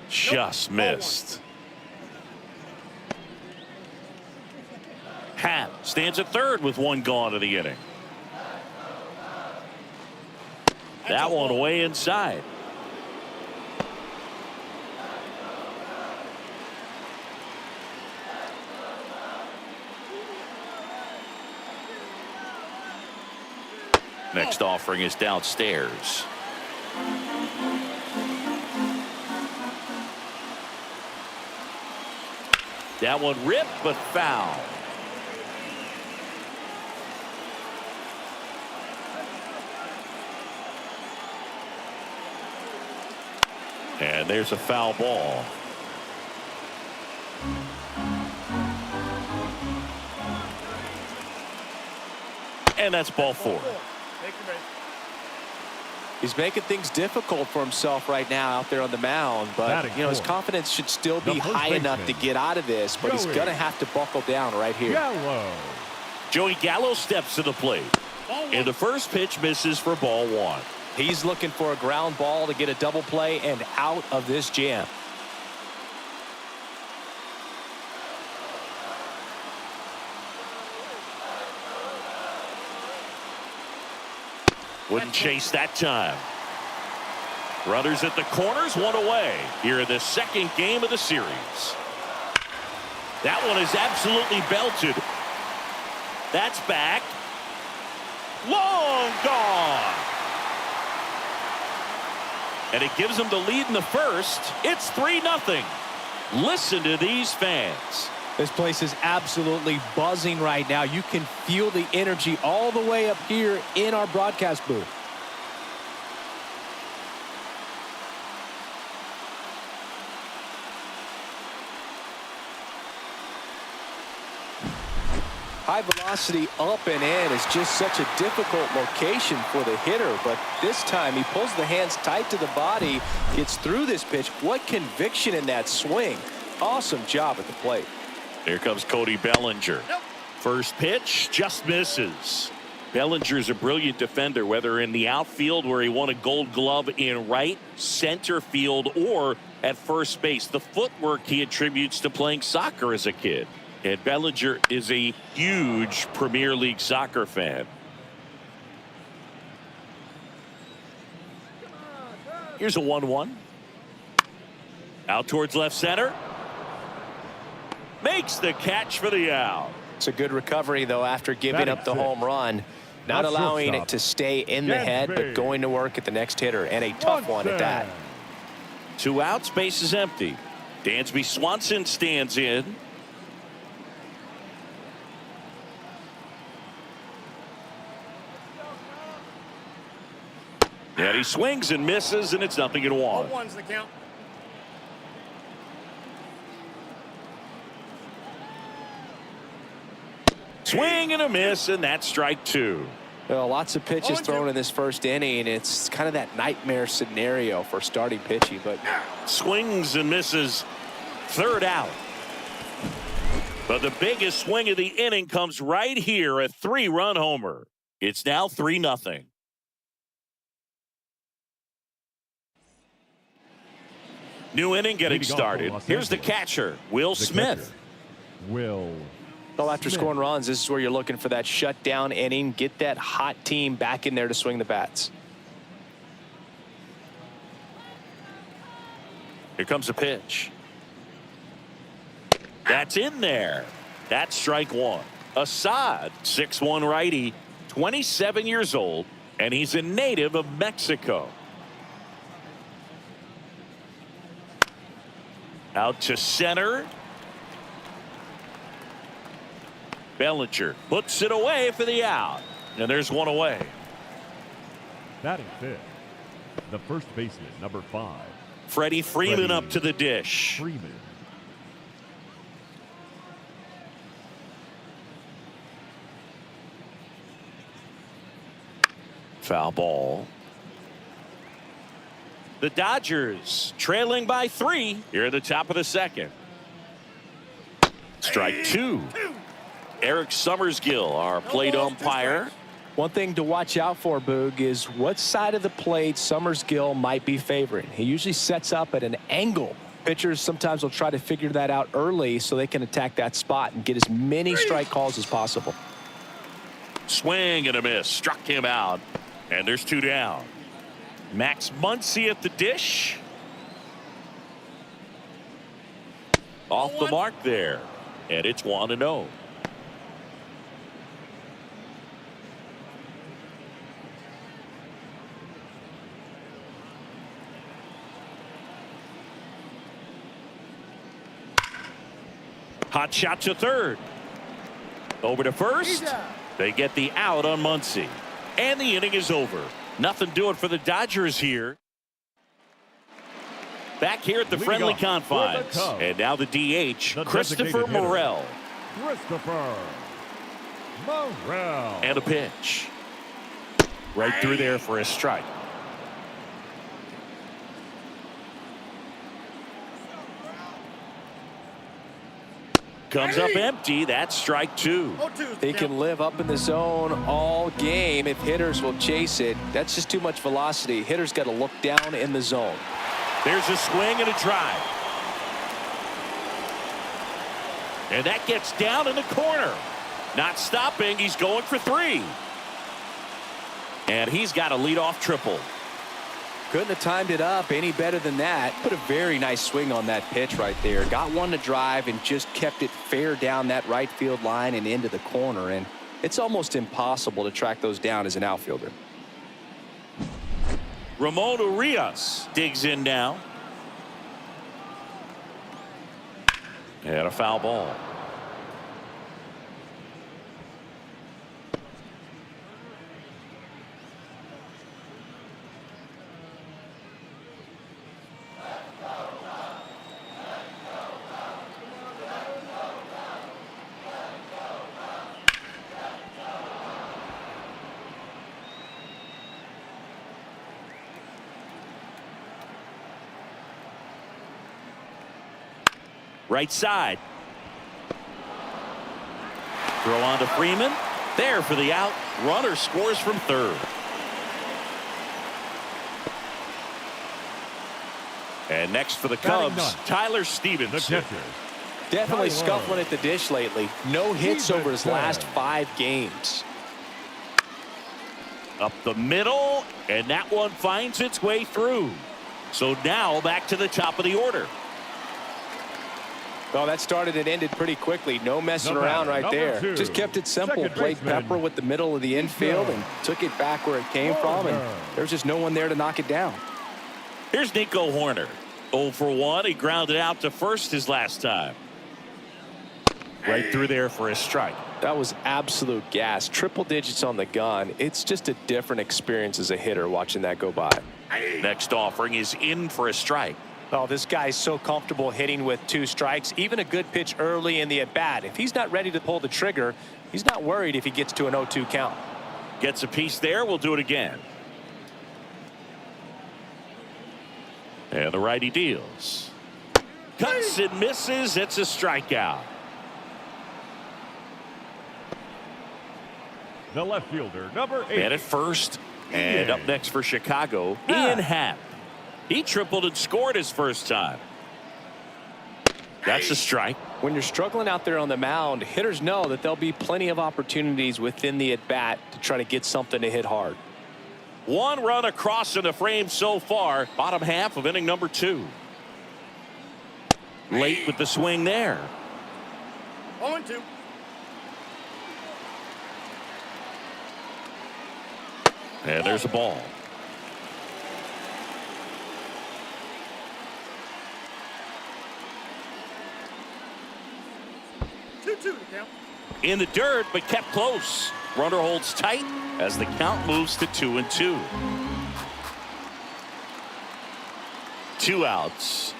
Just missed. Happ stands at third with one gone in the inning. That one way inside. Next offering is downstairs. That one ripped, but foul. And there's a foul ball. And that's ball four. He's making things difficult for himself right now out there on the mound, but his confidence should still be high enough to get out of this, but he's going to have to buckle down right here. Joey Gallo steps to the plate, and the first pitch misses for ball one. He's looking for a ground ball to get a double play and out of this jam. Wouldn't chase that time. Runners at the corners, one away here in the second game of the series. That one is absolutely belted. That's back. Long gone. And it gives them the lead in the first. It's 3-0. Listen to these fans. This place is absolutely buzzing right now. You can feel the energy all the way up here in our broadcast booth. High velocity up and in is just such a difficult location for the hitter, but this time he pulls the hands tight to the body, gets through this pitch. What conviction in that swing. Awesome job at the plate. Here comes Cody Bellinger. First pitch just misses. Bellinger's a brilliant defender, whether in the outfield where he won a gold glove in right, center field, or at first base. The footwork he attributes to playing soccer as a kid. And Bellinger is a huge Premier League soccer fan. Here's a 1-1. Out towards left center. Makes the catch for the out. It's a good recovery, though, after giving up the home run. Not allowing it to stay in the head, but going to work at the next hitter, and a tough one at that. 2 outs, base is empty. Dansby Swanson stands in. And he swings and misses, and it's 0-1. 1's the count. Swing and a miss, and that's strike 2. Well, lots of pitches thrown in this first inning. It's kind of that nightmare scenario for starting pitching, but Swings and misses. 3rd out. But the biggest swing of the inning comes right here, a 3-run homer. It's now 3-0. New inning getting started. Here's the catcher, Will Smith. well, after scoring runs, this is where you're looking for that shutdown inning. Get that hot team back in there to swing the bats. Here comes a pitch. That's in there. That's strike 1. Assad, 6'1" righty, 27 years old, and he's a native of Mexico. Out to center. Bellinger puts it away for the out. And there's one away. Batting 5th, the first baseman, number 5. Freddie Freeman up to the dish. Freeman. Foul ball. The Dodgers trailing by 3 here at the top of the 2nd. Strike 2. Eric Summersgill, our plate umpire. One thing to watch out for, Boog, is what side of the plate Summersgill might be favoring. He usually sets up at an angle. Pitchers sometimes will try to figure that out early so they can attack that spot and get as many strike calls as possible. Swing and a miss. Struck him out. And there's 2 down. Max Muncy at the dish. Off the mark there. And it's 1-0. Hot shot to third. Over to first. They get the out on Muncy. And the inning is over. Nothing doing for the Dodgers here. Back here at the friendly confines. And now the DH, Christopher Morel. Christopher Morel. And a pitch. Right through there for a strike. Comes up empty. That's strike 2. They can live up in the zone all game if hitters will chase it. That's just too much velocity. Hitters got to look down in the zone. There's a swing and a drive. And that gets down in the corner. Not stopping. He's going for 3. And he's got a leadoff triple. Couldn't have timed it up any better than that. Put a very nice swing on that pitch right there. Got one to drive and just kept it fair down that right field line and into the corner. And it's almost impossible to track those down as an outfielder. Ramon Urias digs in now. And a foul ball. Right side. Throw on to Freeman. There for the out. Runner scores from third. And next for the Cubs, Tyler Stevenson. Definitely scuffling at the dish lately. No hits over his last 5 games. Up the middle, and that one finds its way through. So now back to the top of the order. Well, that started and ended pretty quickly. No messing around right there. Just kept it simple. Played pepper with the middle of the infield and took it back where it came from, and there's just no one there to knock it down. Here's Nico Horner. 0 for 1. He grounded out to first his last time. Right through there for a strike. That was absolute gas. Triple digits on the gun. It's just a different experience as a hitter watching that go by. Next offering is in for a strike. Oh, this guy's so comfortable hitting with 2 strikes. Even a good pitch early in the at-bat. If he's not ready to pull the trigger, he's not worried if he gets to an 0-2 count. Gets a piece there. We'll do it again. And the righty deals. Cuts and misses. It's a strikeout. The left fielder, number 8. And at first. And up next for Chicago, Ian Happ. He tripled and scored his first time. That's a strike. When you're struggling out there on the mound, hitters know that there'll be plenty of opportunities within the at-bat to try to get something to hit hard. 1 run across in the frame so far. Bottom half of inning number 2. Late with the swing there. 0-2. And there's a ball. In the dirt, but kept close. Runner holds tight as the count moves to 2-2. 2 outs.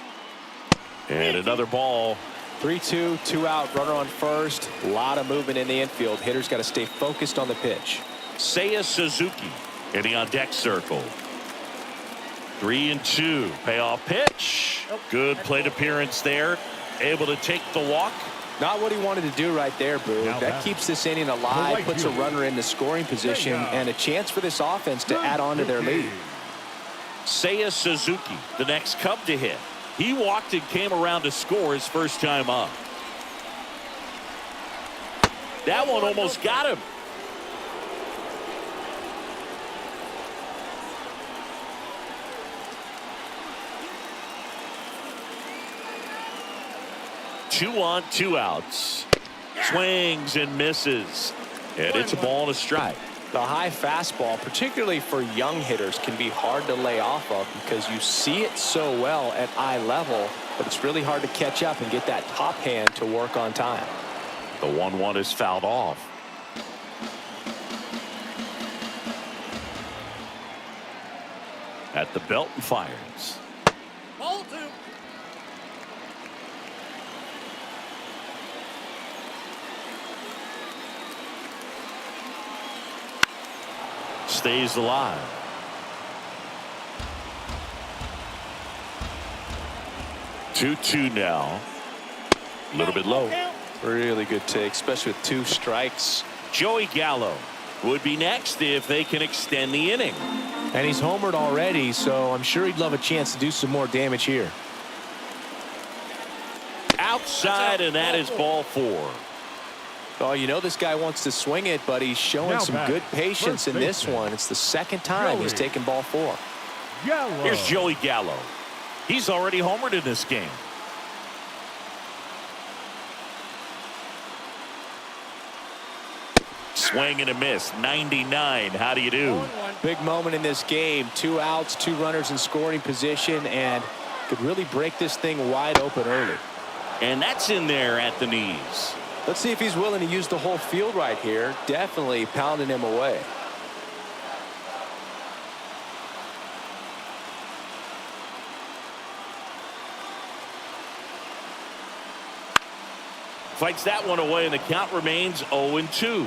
And another ball. 3-2, 2 out, runner on first. A lot of movement in the infield. Hitters got to stay focused on the pitch. Seiya Suzuki in the on-deck circle. 3-2. Payoff pitch. Good plate appearance there. Able to take the walk. Not what he wanted to do right there, Boo. That keeps this inning alive, puts a runner in the scoring position, and a chance for this offense to add on to their lead. Seiya Suzuki, the next Cub to hit. He walked and came around to score his first time up. That one almost got him. Two on, 2 outs. Swings and misses. And it's a ball and a strike. The high fastball, particularly for young hitters, can be hard to lay off of because you see it so well at eye level, but it's really hard to catch up and get that top hand to work on time. The 1-1 is fouled off. At the belt and fires. Ball 2. Stays alive. Two now. A little bit low. Really good take, especially with 2 strikes. Joey Gallo would be next if they can extend the inning. And he's homered already, so I'm sure he'd love a chance to do some more damage here. Outside, and that is ball 4. Oh, you know this guy wants to swing it, but he's showing some good patience in this one. It's the second time he's taken ball 4. Here's Joey Gallo. He's already homered in this game. Swing and a miss. 99. How do you do? Big moment in this game. 2 outs, 2 runners in scoring position, and could really break this thing wide open early. And that's in there at the knees. Let's see if he's willing to use the whole field right here. Definitely pounding him away. Fights that one away, and the count remains 0-2.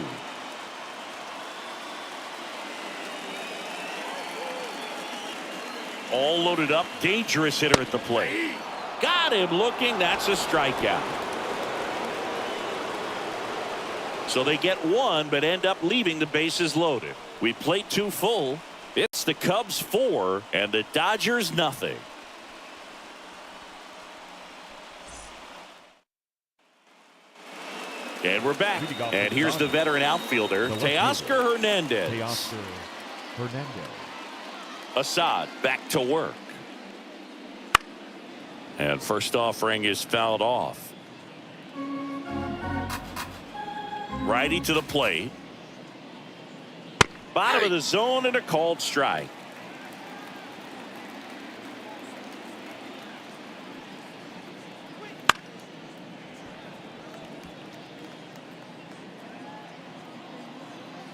All loaded up. Dangerous hitter at the plate. Got him looking. That's a strikeout. So they get 1, but end up leaving the bases loaded. We play 2 full. It's the Cubs 4 and the Dodgers nothing. And we're back. And here's the veteran outfielder, Teoscar Hernandez. Teoscar Hernandez. Assad back to work. And first offering is fouled off. Righty to the plate. Bottom of the zone and a called strike.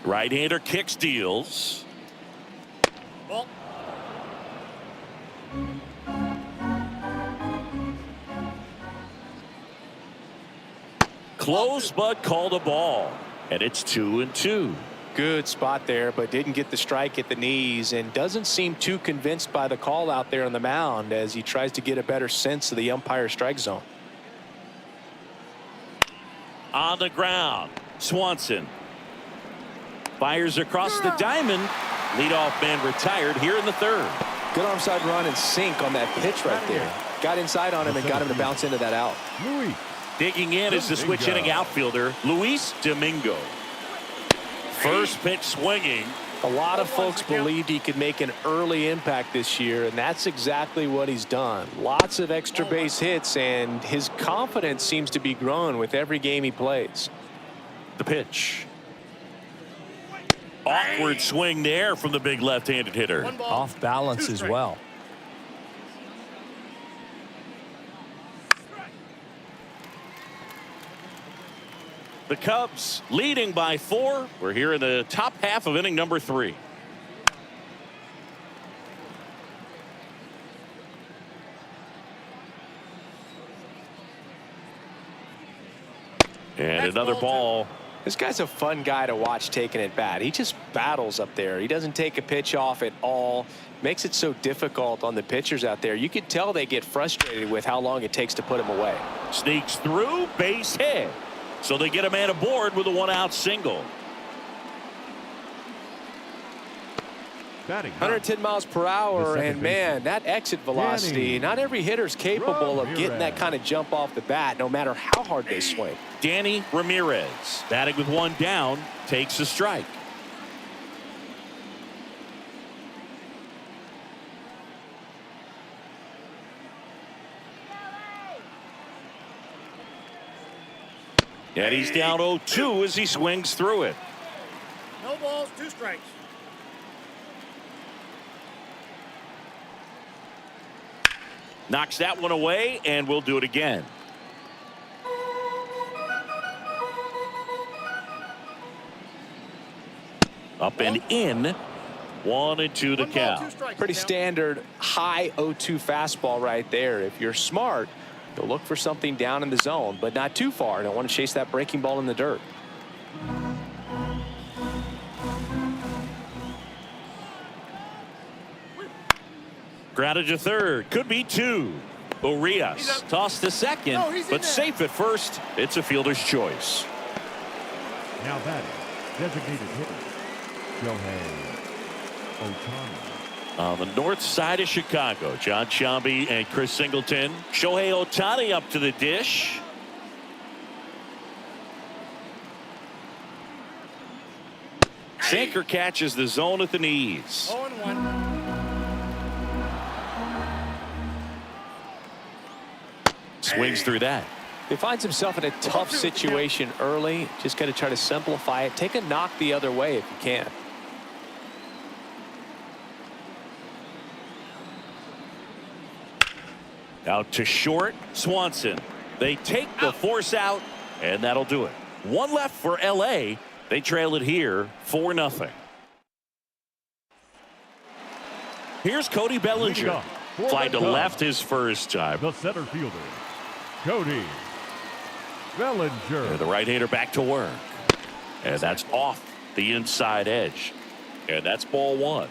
Right-hander kicks, deals. Ball. Close, but called a ball. And it's 2-2. Good spot there, but didn't get the strike at the knees and doesn't seem too convinced by the call out there on the mound as he tries to get a better sense of the umpire strike zone. On the ground, Swanson fires across the diamond. Leadoff man retired here in the third. Good arm side run and sink on that pitch right there. Got inside on him and got him to bounce into that out. Luis. Digging in is the switch hitting outfielder, Luis Domingo. First pitch swinging. A lot of folks believed he could make an early impact this year, and that's exactly what he's done. Lots of extra base hits, and his confidence seems to be growing with every game he plays. The pitch. Awkward swing there from the big left-handed hitter. Off balance as well. The Cubs leading by 4. We're here in the top half of inning number 3. And another ball. This guy's a fun guy to watch taking at bat. He just battles up there. He doesn't take a pitch off at all. Makes it so difficult on the pitchers out there. You could tell they get frustrated with how long it takes to put him away. Sneaks through, base hit. So they get a man aboard with a 1-out single. Batting 110 miles per hour, and man, that exit velocity, not every hitter's capable of getting that kind of jump off the bat, no matter how hard they swing. Danny Ramirez, batting with 1 down, takes a strike. And he's down 0-2 as he swings through it. No balls, 2 strikes. Knocks that one away, and we'll do it again. Up and in. 1-2 the count. Pretty standard high 0-2 fastball right there. If you're smart, you'll look for something down in the zone, but not too far. Don't want to chase that breaking ball in the dirt. Grounded to third. Could be 2. Urias tossed to second, but safe at first. It's a fielder's choice. Now batting, designated hitter, Shohei Ohtani. On the north side of Chicago, John Shambi and Chris Singleton. Shohei Ohtani up to the dish. Sinker catches the zone at the knees. 0-1. Swings through that. He finds himself in a tough situation early. Just got to try to simplify it. Take a knock the other way if you can. Out to short, Swanson. They take the force out, and that'll do it. 1 left for LA. They trail it here 4-0. Here's Cody Bellinger. Fly to left his first time. The center fielder, Cody Bellinger. And the right-hander back to work. And that's off the inside edge. And that's ball 1.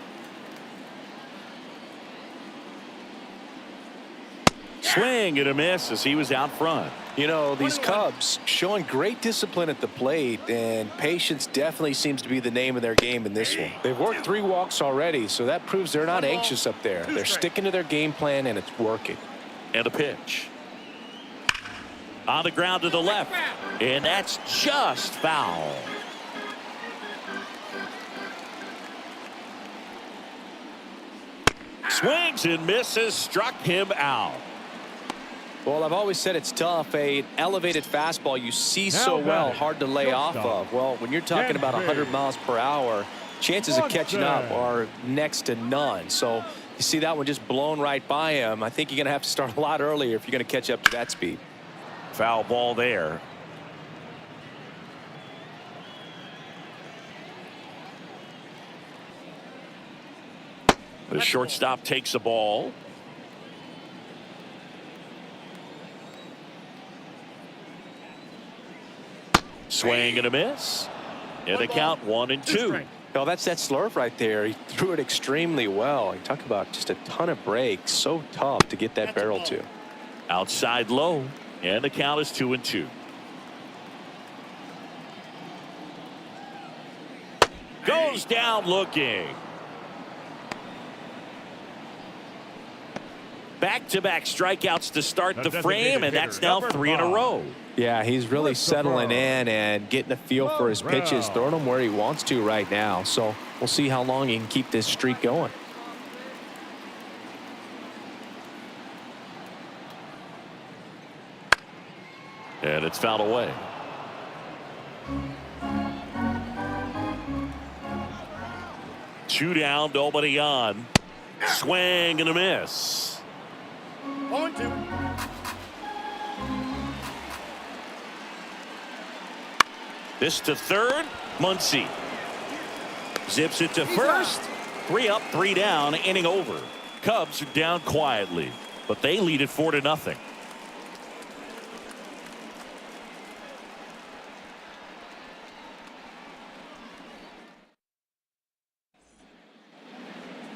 Swing and a miss as he was out front. You know, these Cubs showing great discipline at the plate, and patience definitely seems to be the name of their game in this one. They've worked 3 walks already, so that proves they're not anxious up there. They're sticking to their game plan, and it's working. And a pitch. On the ground to the left. And that's just foul. Swings and misses, struck him out. Well, I've always said it's tough. An elevated fastball you see so well, hard to lay off of. Well, when you're talking about 100 miles per hour, chances of catching up are next to none. So you see that one just blown right by him. I think you're going to have to start a lot earlier if you're going to catch up to that speed. Foul ball there. The shortstop takes the ball. Swing and a miss. And the count 1-2. Well, that's that slurve right there. He threw it extremely well. You talk about just a ton of breaks. So tough to get that barrel to. Outside low. And the count is 2-2. Goes down looking. Back-to-back strikeouts to start the frame, and that's now 3 in a row. Yeah, he's really settling in and getting a feel for his pitches, throwing them where he wants to right now. So we'll see how long he can keep this streak going. And it's fouled away. Two down, nobody on. Swing and a miss. 0-2. This to third. Muncy zips it to first. 3 up, 3 down, inning over. Cubs are down quietly, but they lead it 4-0.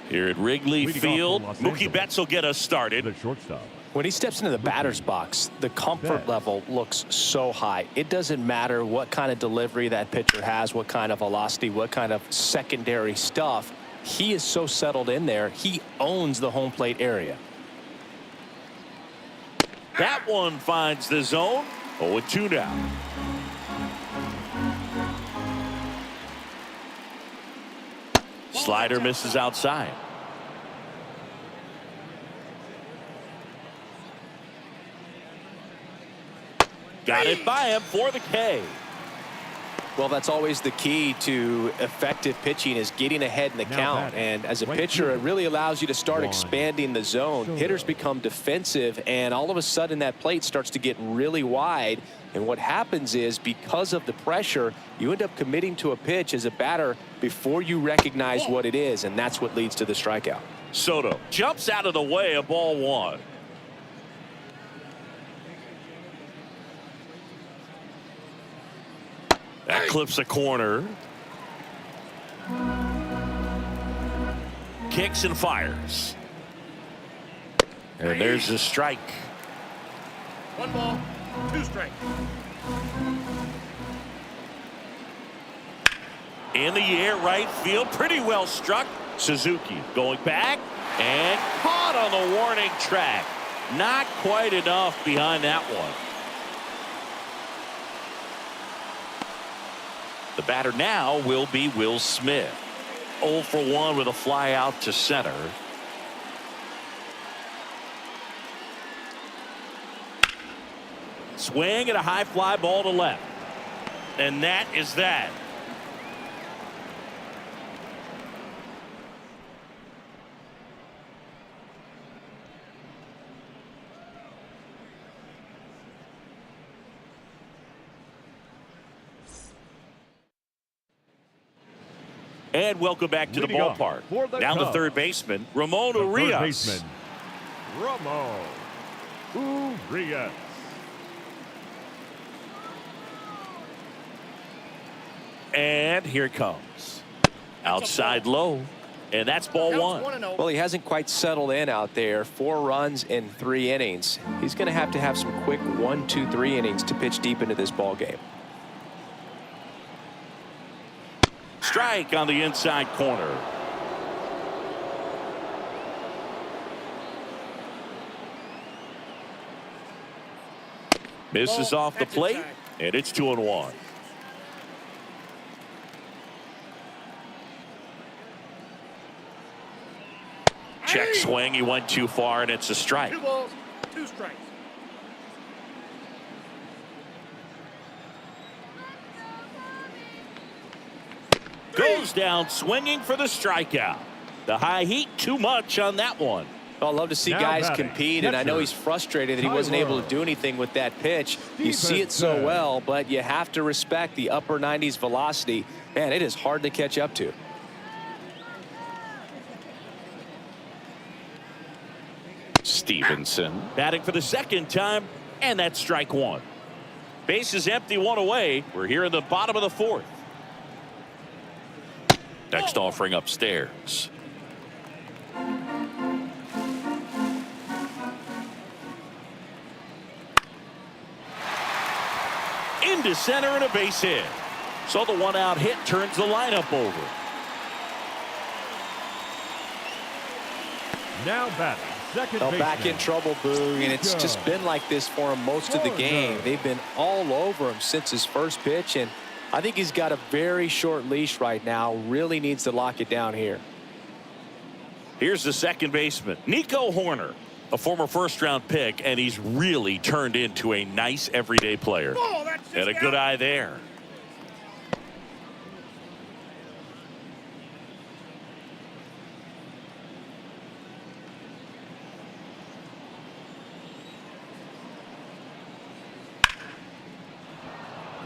Here at Wrigley Field, Mookie Betts will get us started. The shortstop. When he steps into the batter's box, the comfort level looks so high. It doesn't matter what kind of delivery that pitcher has, what kind of velocity, what kind of secondary stuff. He is so settled in there. He owns the home plate area. That one finds the zone. 0-2 now. Slider misses outside. Got it by him for the K. Well, that's always the key to effective pitching, is getting ahead in the count. And as a pitcher, it really allows you to start expanding the zone. Hitters become defensive, and all of a sudden that plate starts to get really wide. And what happens is, because of the pressure, you end up committing to a pitch as a batter before you recognize what it is, and that's what leads to the strikeout. Soto jumps out of the way of ball 1. That clips a corner. Kicks and fires. And there's the strike. 1 ball, 2 strikes. In the air, right field, pretty well struck. Suzuki going back and caught on the warning track. Not quite enough behind that one. The batter now will be Will Smith. 0 for 1 with a fly out to center. Swing and a high fly ball to left. And that is that. And welcome back to the ballpark. Down the third baseman, Ramon Urias. Ramon Urias. And here it comes. Outside low. And that's ball 1. Well, he hasn't quite settled in out there. 4 runs in 3 innings. He's going to have some quick 1, 2, 3 innings to pitch deep into this ball game. Strike on the inside corner. Misses Ball, off the catch plate, inside. and it's 2-1. Check swing. He went too far, and it's a strike. 2 balls, 2 strikes. Goes down swinging for the strikeout. The high heat, too much on that one. Well, I love to see Now guys batting, compete, and I know catcher, he's frustrated that he wasn't able to do anything with that pitch. You see it so well, but you have to respect the upper 90s velocity. Man, it is hard to catch up to. Stevenson batting for the second time, and that's strike 1. Base is empty, 1 away. We're here in the bottom of the 4th. Next offering upstairs. Into center and a base hit. So the 1-out hit turns the lineup over. Now batting, second Well, back baseman. in trouble, Boog, and it's just been like this for him most of the game. They've been all over him since his first pitch, and I think he's got a very short leash right now. Really needs to lock it down here. Here's the second baseman, Nico Horner, a former first-round pick, and he's really turned into a nice everyday player. Ball, that's just And a good out. eye there.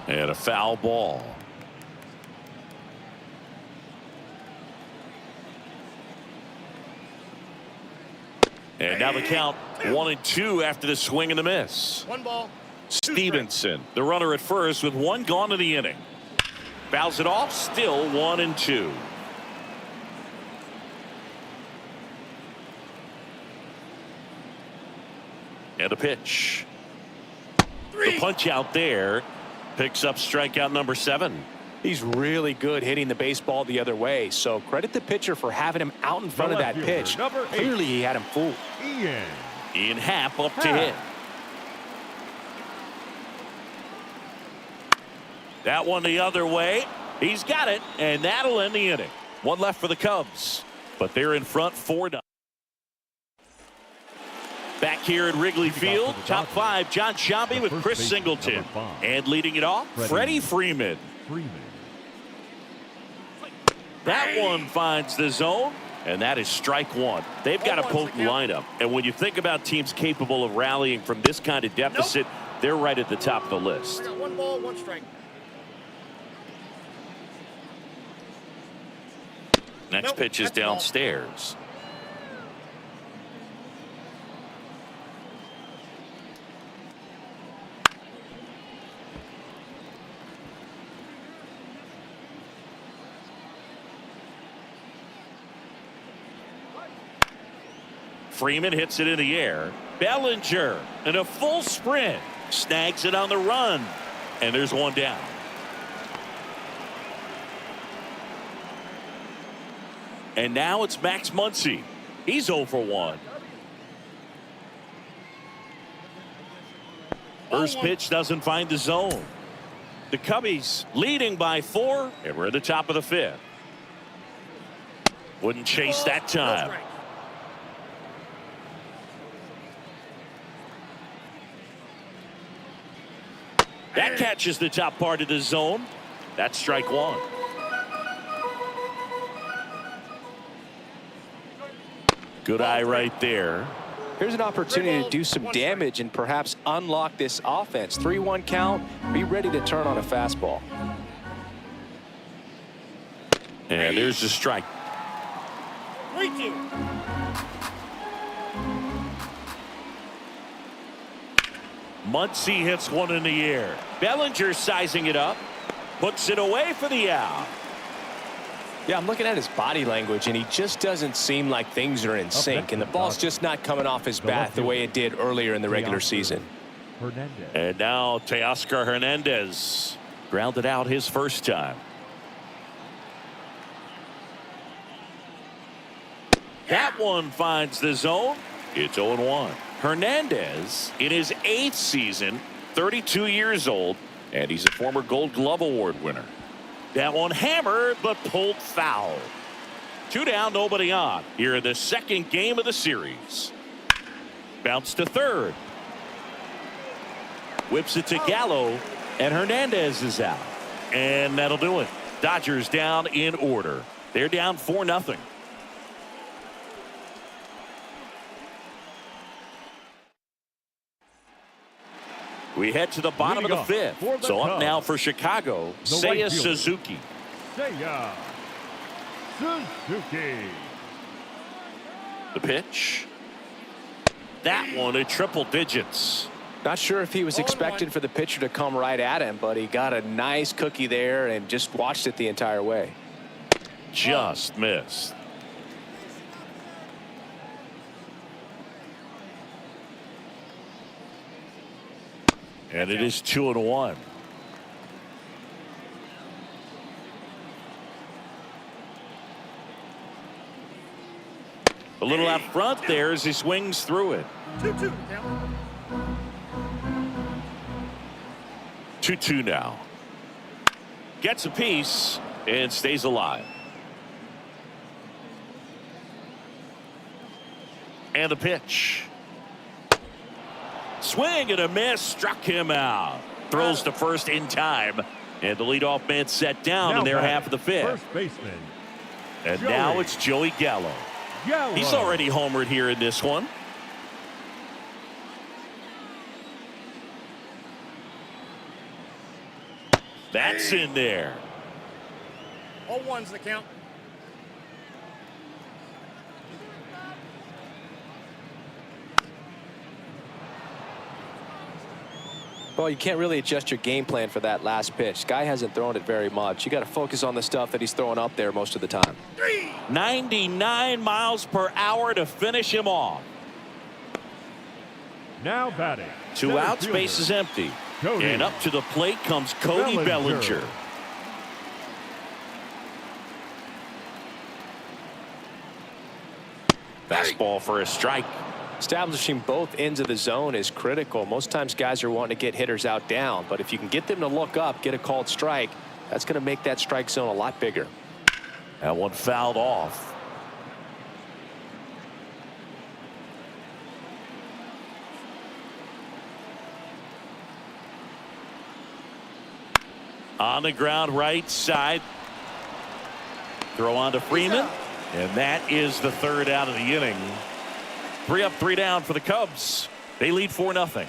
And a foul ball. And now the count 1-2 after the swing and the miss. 1 ball, 2 Stevenson, the runner at first with 1 gone in the inning. Fouls it off, still 1-2. And a pitch. The punch out there picks up strikeout number 7. He's really good hitting the baseball the other way, so credit the pitcher for having him out in front of that left fielder, pitch. number 8. Clearly, he had him fooled. Ian Happ up to hit. That one the other way. He's got it, and that'll end the inning. 1 left for the Cubs, but they're in front 4-0. Back here at Wrigley Field, top 5, John Sciambi with Chris Singleton. And leading it off, Freddie Freeman. That one finds the zone, and that is strike 1. They've got a potent lineup, and when you think about teams capable of rallying from this kind of deficit, they're right at the top of the list. I got 1 ball, 1 strike. Next pitch is that's the ball. downstairs. Freeman hits it in the air. Bellinger in a full sprint snags it on the run, and there's 1 down. And now it's Max Muncy. He's 0 for 1. First pitch doesn't find the zone. The Cubbies leading by 4, and we're at the top of the 5th. Wouldn't chase that time. That catches the top part of the zone. That's strike 1. Good eye right there. Here's an opportunity to do some damage and perhaps unlock this offense. 3-1 count. Be ready to turn on a fastball. And there's the strike. 3-2. Muncy hits one in the air. Bellinger sizing it up. Puts it away for the out. Yeah, I'm looking at his body language, and he just doesn't seem like things are in sync, and the ball's just not coming off his bat the way it did earlier in the regular season. And now Teoscar Hernandez grounded out his first time. That one finds the zone. It's 0-1. Hernandez, in his 8th season, 32 years old, and he's a former Gold Glove Award winner. That one hammered, but pulled foul. 2 down, nobody on. Here in the second game of the series. Bounce to third. Whips it to Gallo, and Hernandez is out. And that'll do it. Dodgers down in order. They're down 4-0. We head to the bottom of the fifth. So up now for Chicago, Seiya Suzuki. Seiya Suzuki. The pitch. That one at triple digits. Not sure if he was expecting for the pitcher to come right at him, but he got a nice cookie there and just watched it the entire way. Just missed. And it is 2-1. A little out front there as he swings through it. 2-2 count. 2-2 now. Gets a piece and stays alive. And the pitch. Swing and a miss, struck him out. Throws to first in time. And the leadoff man set down in their half of the fifth. First baseman. And now it's Joey Gallo. He's already homered here in this one. That's in there. 0-1's the count. Well, you can't really adjust your game plan for that last pitch. Guy hasn't thrown it very much. You got to focus on the stuff that he's throwing up there most of the time. 99 miles per hour to finish him off. Now batting. 2 outs, base is empty. Cody. And up to the plate comes Cody Bellinger. Fastball for a strike. Establishing both ends of the zone is critical. Most times guys are wanting to get hitters out down, but if you can get them to look up, get a called strike, that's going to make that strike zone a lot bigger. That one fouled off. On the ground right side. Throw on to Freeman. And that is the third out of the inning. 3 up, 3 down for the Cubs. They lead 4-0.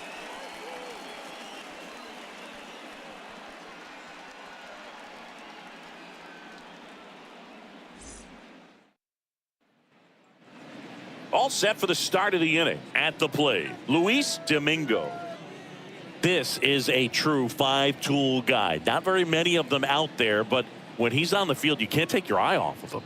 All set for the start of the inning. At the plate, Luis Domingo. This is a true 5-tool guy. Not very many of them out there, but when he's on the field, you can't take your eye off of him.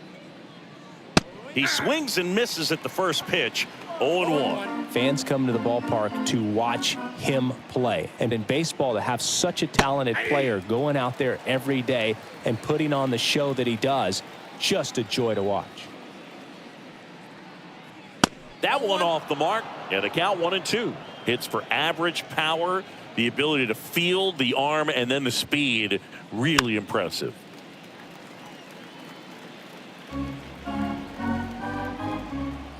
He swings and misses at the first pitch. 0-1. Fans come to the ballpark to watch him play. And in baseball, to have such a talented player going out there every day and putting on the show that he does, just a joy to watch. That one off the mark, and the count 1-2. Hits for average power, the ability to field the arm, and then the speed. Really impressive.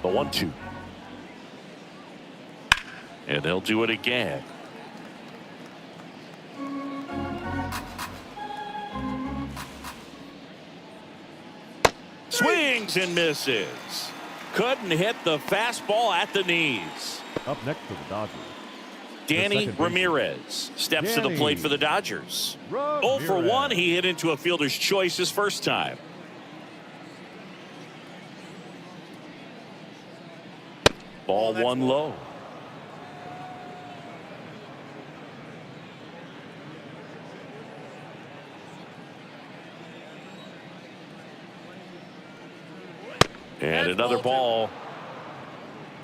The 1-2. And they'll do it again. Swings and misses. Couldn't hit the fastball at the knees. Up next for the Dodgers. Danny Ramirez steps to the plate for the Dodgers. 0 for 1. He hit into a fielder's choice his first time. Ball 1 low. And another ball.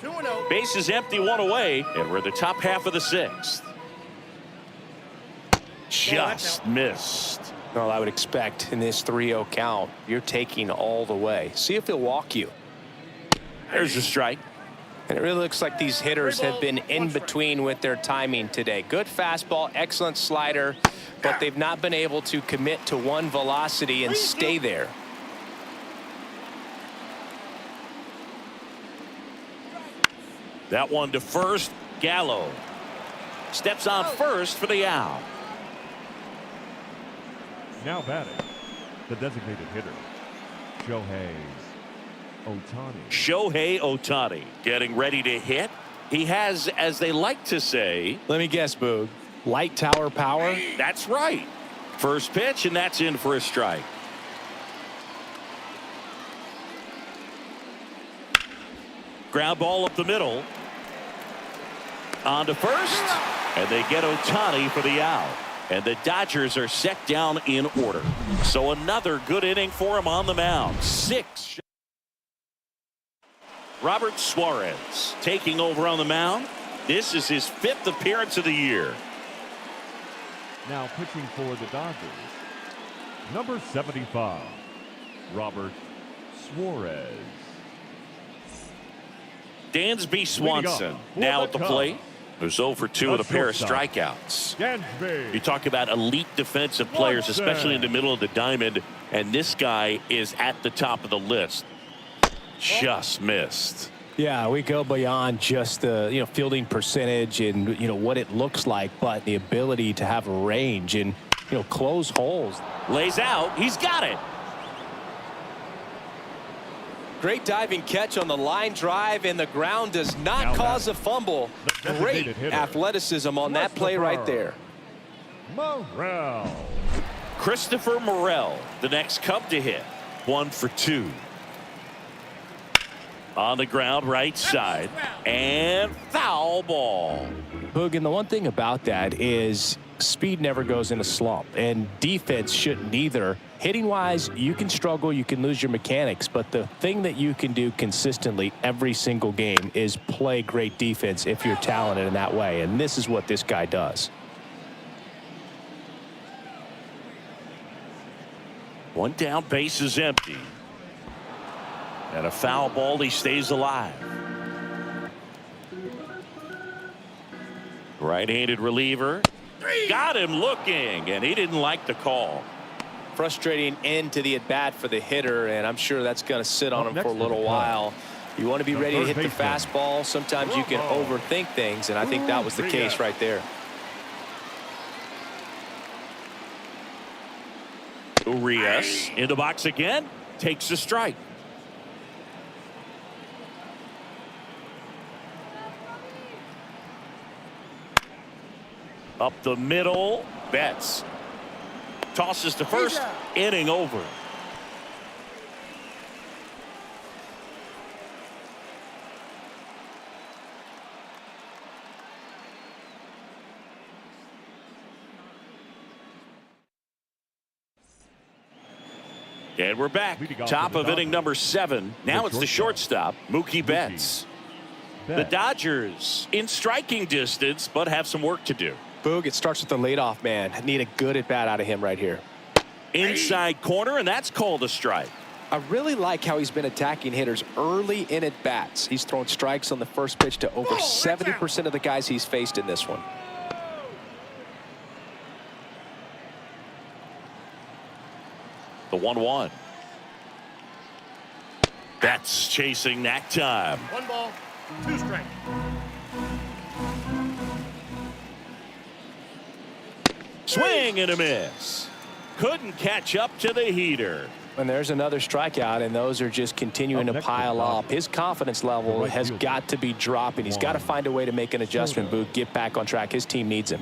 2-0. Base is empty, 1 away, and we're in the top half of the 6th. Just missed. Well, I would expect in this 3-0 count, you're taking all the way. See if he'll walk you. There's a strike. And it really looks like these hitters have been in between with their timing today. Good fastball, excellent slider, but they've not been able to commit to one velocity and stay there. That one to first. Gallo steps on first for the out. Now batting, the designated hitter, Shohei Ohtani getting ready to hit. He has, as they like to say, let me guess, Boog, light tower power? That's right. First pitch, and that's in for a strike. Ground ball up the middle. On to first, and they get Ohtani for the out. And the Dodgers are set down in order. So another good inning for him on the mound. 6. Robert Suarez taking over on the mound. This is his 5th appearance of the year. Now pitching for the Dodgers, number 75, Robert Suarez. Dansby Swanson now at the plate. Who's 0 for 2 with a pair of strikeouts. You talk about elite defensive players, especially in the middle of the diamond, and this guy is at the top of the list. Just missed. Yeah, we go beyond just the fielding percentage and what it looks like, but the ability to have range and close holes. Lays out. He's got it. Great diving catch on the line drive, and the ground does not cause a fumble. Great athleticism on that play right there. Morel. Christopher Morel, the next Cub to hit. 1 for 2. On the ground, right side, and foul ball. Boog, and the one thing about that is speed never goes in a slump, and defense shouldn't either. Hitting wise, you can struggle, you can lose your mechanics, but the thing that you can do consistently every single game is play great defense if you're talented in that way, and this is what this guy does. One down, base is empty. And a foul ball, he stays alive. Right-handed reliever. Got him looking, and he didn't like the call. Frustrating end to the at-bat for the hitter, and I'm sure that's going to sit on him for a little while. You want to be ready to hit the fastball. Sometimes you can overthink things, and I think that was the case right there. Urias in the box again, takes a strike. Up the middle, Betts tosses to first, inning over. And we're back. Top of inning number 7. Now it's the shortstop, Mookie Betts. The Dodgers in striking distance, but have some work to do. Boog, it starts with the leadoff man. Need a good at-bat out of him right here. Inside corner, and that's called a strike. I really like how he's been attacking hitters early in at-bats. He's thrown strikes on the first pitch to over 70% of the guys he's faced in this one. The 1-1. Betts chasing that time. 1 ball, 2 strikes. Swing and a miss. Couldn't catch up to the heater. And there's another strikeout, and those are just continuing to pile up. His confidence level has got to be dropping. He's got to find a way to make an adjustment, Boog, get back on track. His team needs him.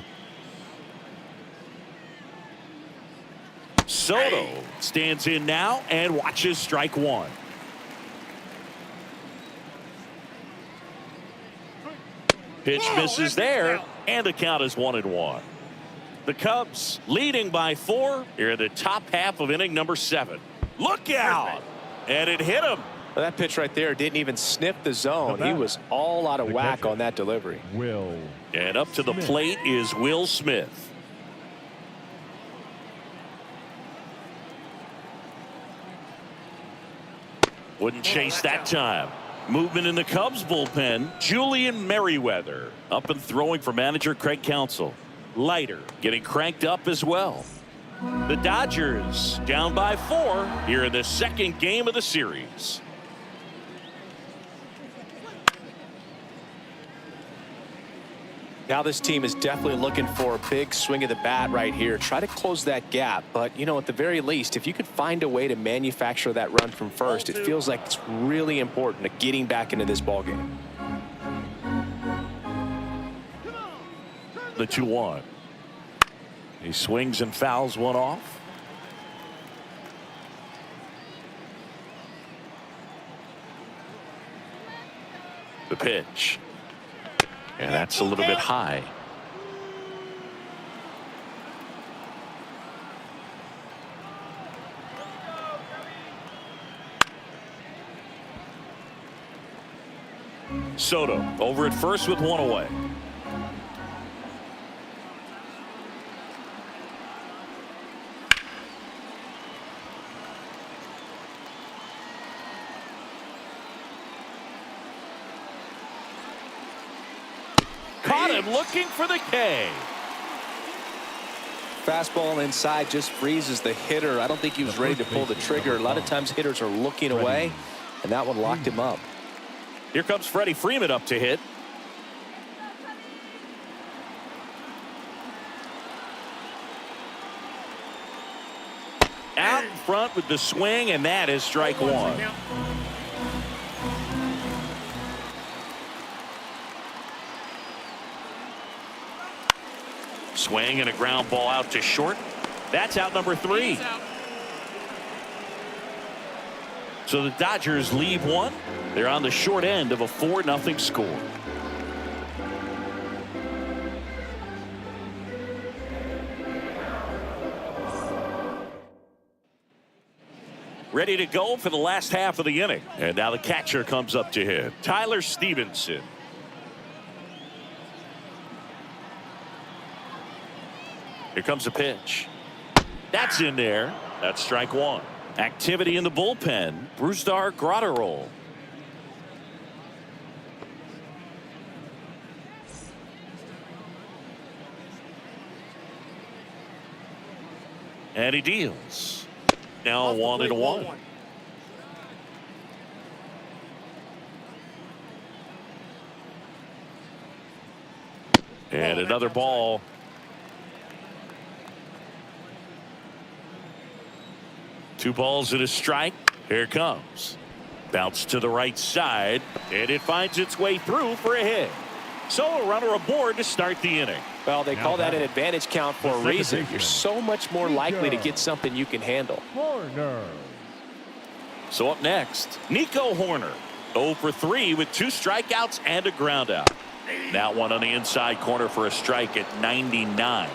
Soto stands in now and watches strike 1. Pitch misses there, and the count is 1-1. The Cubs leading by 4 here in the top half of inning number 7. Look out! And it hit him. Well, that pitch right there didn't even sniff the zone. He was all out of whack on that delivery. And up to the plate is Will Smith. Wouldn't chase that time. Movement in the Cubs bullpen. Julian Merriweather up and throwing for manager Craig Counsell. Leiter getting cranked up as well. The Dodgers down by 4 here in the second game of the series. Now this team is definitely looking for a big swing of the bat right here. Try to close that gap. But, you know, at the very least, if you could find a way to manufacture that run from first, it feels like it's really important to getting back into this ballgame. The 2-1. He swings and fouls one off. The pitch. And that's a little bit high. Soto over at first with one away. Caught him looking for the K. Fastball inside just freezes the hitter. I don't think he was ready to pull the trigger. A lot of times hitters are looking away, and that one locked him up. Here comes Freddie Freeman up to hit. Out in front with the swing, and that is strike one. Swing and a ground ball out to short. That's out number 3. So the Dodgers leave one. They're on the short end of a 4-0 score. Ready to go for the last half of the inning. And now the catcher comes up to hit. Tyler Stevenson. Here comes a pitch. That's in there. That's strike one. Activity in the bullpen. Brusdar Graterol. And he deals. Now 1-1. And another ball. Two balls and a strike. Here it comes. Bounce to the right side, and it finds its way through for a hit. So a runner aboard to start the inning. Well, they call that an advantage count for a reason. You're so much more likely to get something you can handle. So up next, Nico Hoerner. 0 for 3 with 2 strikeouts and a ground out. That one on the inside corner for a strike at 99.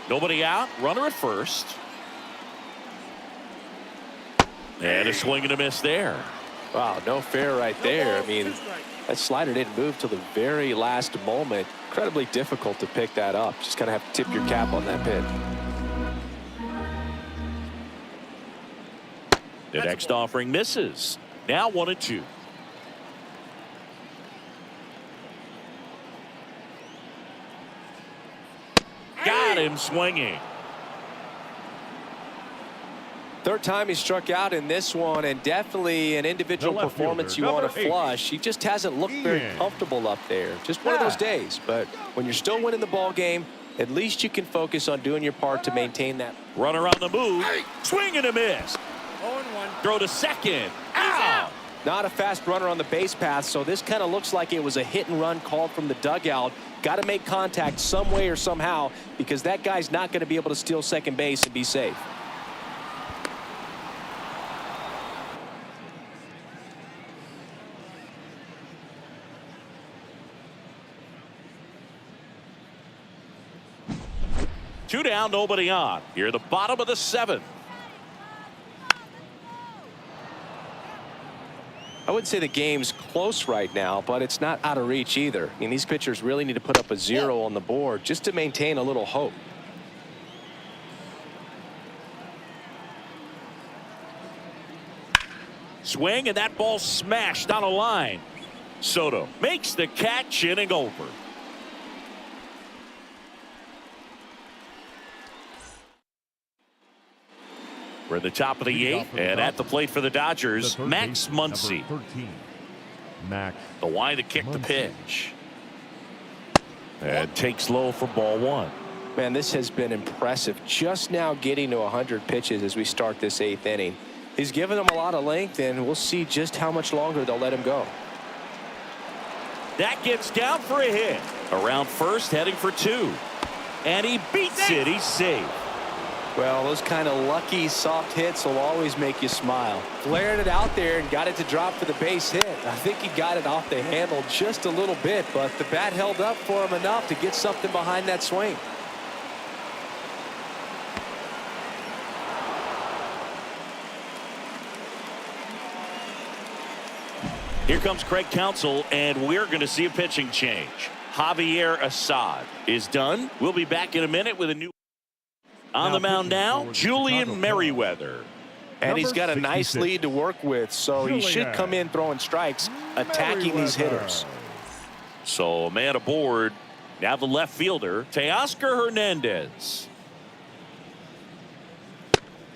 Nobody out. Runner at first. And a swing and a miss there. Wow, no fair right there. I mean, that slider didn't move till the very last moment. Incredibly difficult to pick that up. Just kind of have to tip your cap on that pitch. The next offering misses. Now 1-2. Got him swinging. Third time he struck out in this one, and definitely an individual performance you want to flush. He just hasn't looked very comfortable up there. Just one of those days. But when you're still winning the ball game, at least you can focus on doing your part to maintain that. Runner on the move. Swing and a miss. 0-1. Throw to second. Out. Not a fast runner on the base path, so this kind of looks like it was a hit and run called from the dugout. Got to make contact some way or somehow, because that guy's not going to be able to steal second base and be safe. Two down, nobody on. Here, the bottom of the 7th. I wouldn't say the game's close right now, but it's not out of reach either. I mean, these pitchers really need to put up a 0 on the board just to maintain a little hope. Swing, and that ball smashed on a line. Soto makes the catch, inning over. We're at the top of the eighth, and at the plate for the Dodgers, Max Muncy. The wide to kick the pitch. And takes low for ball one. Man, this has been impressive. Just now getting to 100 pitches as we start this eighth inning. He's given them a lot of length, and we'll see just how much longer they'll let him go. That gets down for a hit. Around first, heading for two. And he beats it. He's safe. Well, those kind of lucky soft hits will always make you smile. Flared it out there and got it to drop for the base hit. I think he got it off the handle just a little bit, but the bat held up for him enough to get something behind that swing. Here comes Craig Counsell, and we're going to see a pitching change. Javier Assad is done. We'll be back in a minute with a new... On the mound now, Julian Merriweather. And he's got a nice lead to work with, so he should come in throwing strikes, attacking these hitters. So a man aboard. Now the left fielder, Teoscar Hernandez.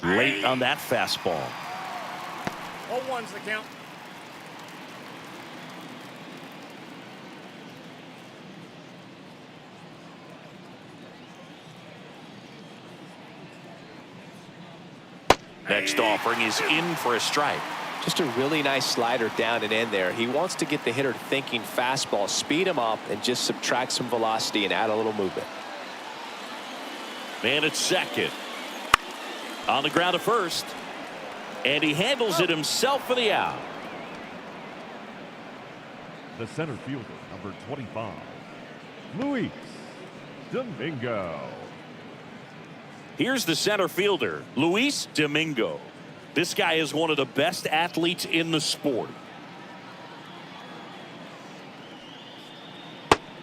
Late on that fastball. 0-1's the count. Next offering is in for a strike. Just a really nice slider down and in there. He wants to get the hitter thinking fastball, speed him up, and just subtract some velocity and add a little movement. Man at second. On the ground to first. And he handles it himself for the out. The center fielder, number 25, Luis Domingo. Here's the center fielder, Luis Domingo. This guy is one of the best athletes in the sport.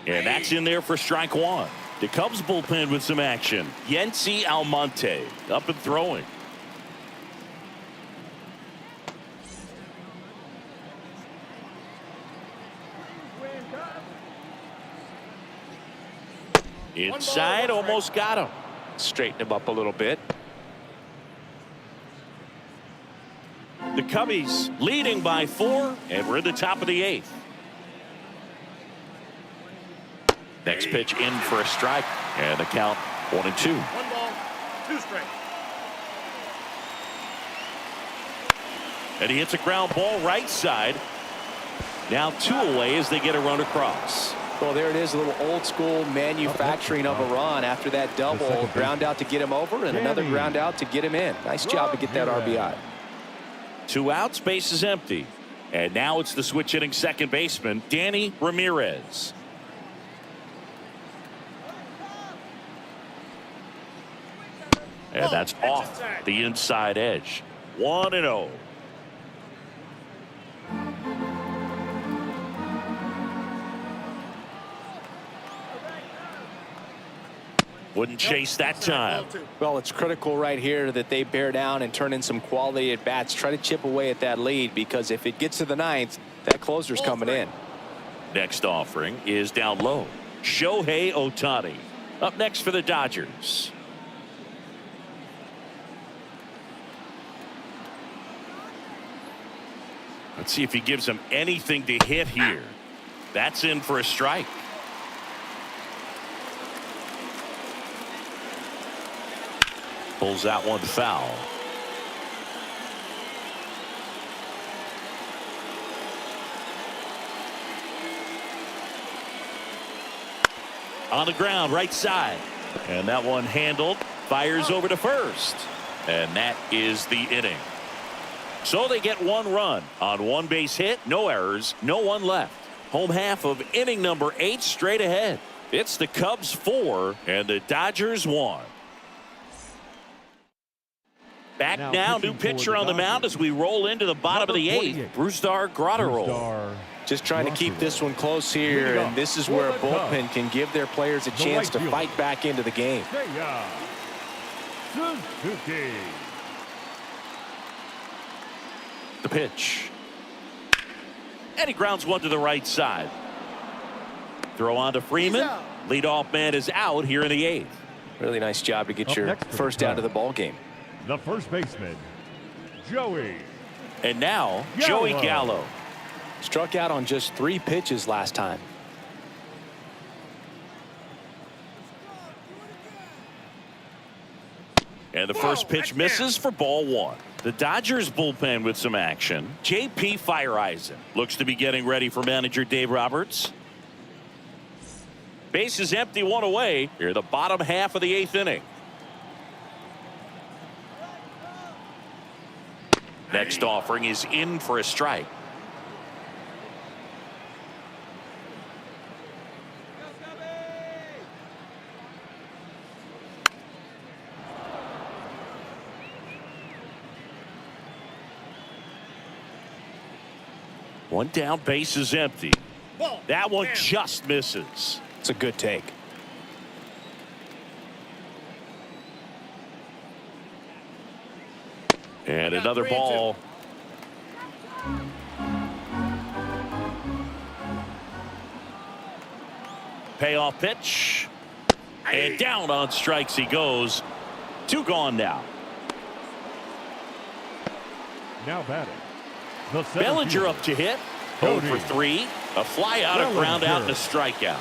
And that's in there for strike one. The Cubs bullpen with some action. Yency Almonte up and throwing. Inside, almost got him. Straighten him up a little bit. The Cubbies leading by 4, and we're at the top of the 8th. Next pitch in for a strike, and the count 1-2. 1 ball, 2 strikes. And he hits a ground ball right side. Now 2 away as they get a run across. Well, there it is, a little old school manufacturing of a run after that double. Ground out to get him over and another ground out to get him in. Nice job to get that RBI. 2 outs, base is empty. And now it's the switch hitting second baseman, Danny Ramirez. And that's off the inside edge. 1-0. Wouldn't chase that time. Well, it's critical right here that they bear down and turn in some quality at bats. Try to chip away at that lead, because if it gets to the 9th, that closer's coming in. Next offering is down low. Shohei Ohtani up next for the Dodgers. Let's see if he gives him anything to hit here. That's in for a strike. Pulls that one foul. On the ground, right side. And that one handled. Fires over to first. And that is the inning. So they get 1 run on 1 base hit. No errors. No one left. Home half of inning number 8 straight ahead. It's the Cubs 4 and the Dodgers 1. Back now, new pitcher on the mound as we roll into the bottom of the 8th. Brusdar Graterol. Just trying to keep this one close here, and this is where a bullpen can give their players a chance to fight back into the game. The pitch. And he grounds one to the right side. Throw on to Freeman. Leadoff man is out here in the 8th. Really nice job to get your first out of the ball game. The first baseman, Joey. And now, Joey Gallo. Struck out on just 3 pitches last time. And the first pitch misses for ball 1. The Dodgers bullpen with some action. J.P. Fireeisen looks to be getting ready for manager Dave Roberts. Base is empty, 1 away. Here, the bottom half of the 8th inning. Next offering is in for a strike. One down, base is empty. That one just misses. It's a good take. And another ball. Payoff pitch. And down on strikes he goes. 2 gone now. Now batting. Bellinger up to hit. 0 for 3. A fly out, a ground out, and a strikeout.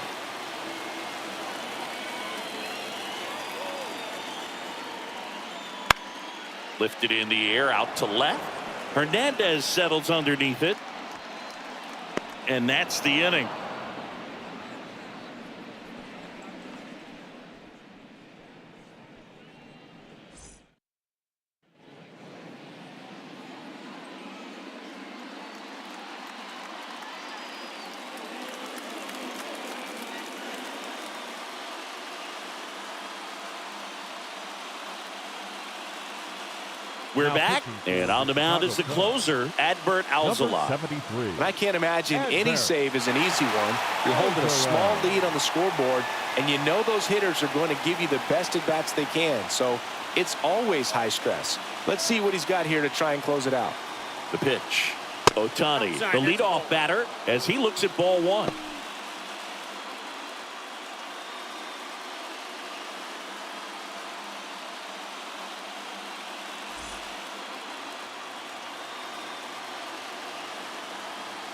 Lifted in the air out to left. Hernandez settles underneath it. And that's the inning. We're back, and on the mound is the closer, Adbert Alzolay. 73. And I can't imagine any save is an easy one. You're holding a small lead on the scoreboard, and you know those hitters are going to give you the best at-bats they can. So it's always high stress. Let's see what he's got here to try and close it out. The pitch. Ohtani, the leadoff batter, as he looks at ball 1.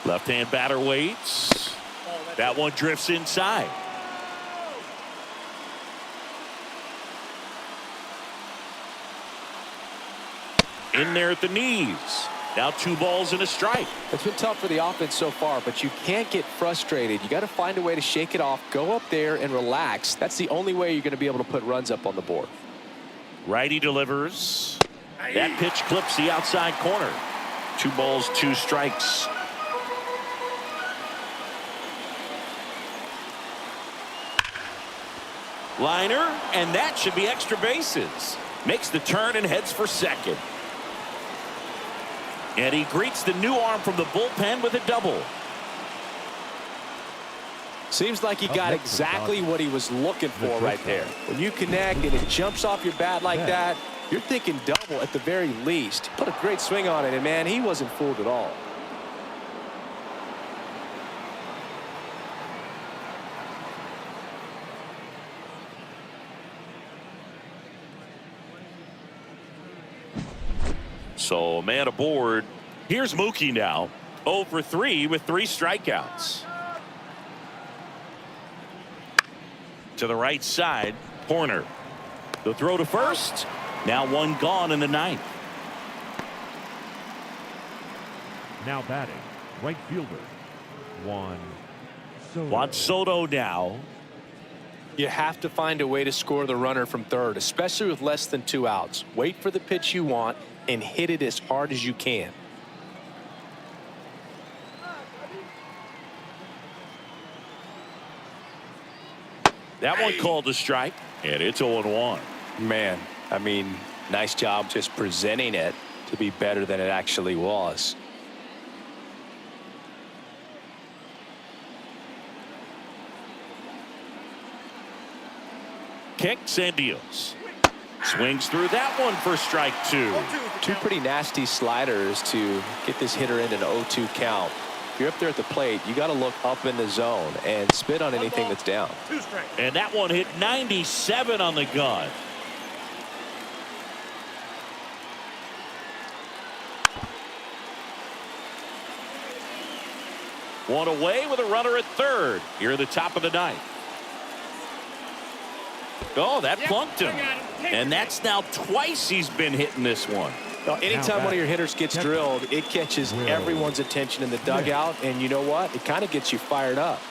Left-hand batter waits. That one drifts inside. In there at the knees. Now 2 balls and a strike. It's been tough for the offense so far, but you can't get frustrated. You got to find a way to shake it off, go up there and relax. That's the only way you're going to be able to put runs up on the board. Righty delivers. That pitch clips the outside corner. 2 balls, 2 strikes. Liner, and that should be extra bases. Makes the turn and heads for second. And he greets the new arm from the bullpen with a double. Seems like he got exactly what he was looking for right there. When you connect and it jumps off your bat like that, you're thinking double at the very least. Put a great swing on it, and man, he wasn't fooled at all. So a man aboard. Here's Mookie now. 0 for 3 with 3 strikeouts. To the right side, Horner. The throw to first. Now 1 gone in the 9th. Now batting, right fielder, Juan Soto now. You have to find a way to score the runner from third, especially with less than 2 outs. Wait for the pitch you want and hit it as hard as you can. That one called a strike, and it's 0-1. Man, I mean, nice job just presenting it to be better than it actually was. Kicks and deals. Swings through that one for strike two. 0-2 is the Two count. pretty nasty sliders to get this hitter into an 0-2 count. If you're up there at the plate, you got to look up in the zone and spit on anything that's down. 2 strikes. And that one hit 97 on the gun. One away with a runner at third here at the top of the ninth. Oh, that plunked him. And that's now twice he's been hitting this one. Well, anytime one of your hitters gets drilled, it catches everyone's attention in the dugout. And you know what? It kind of gets you fired up.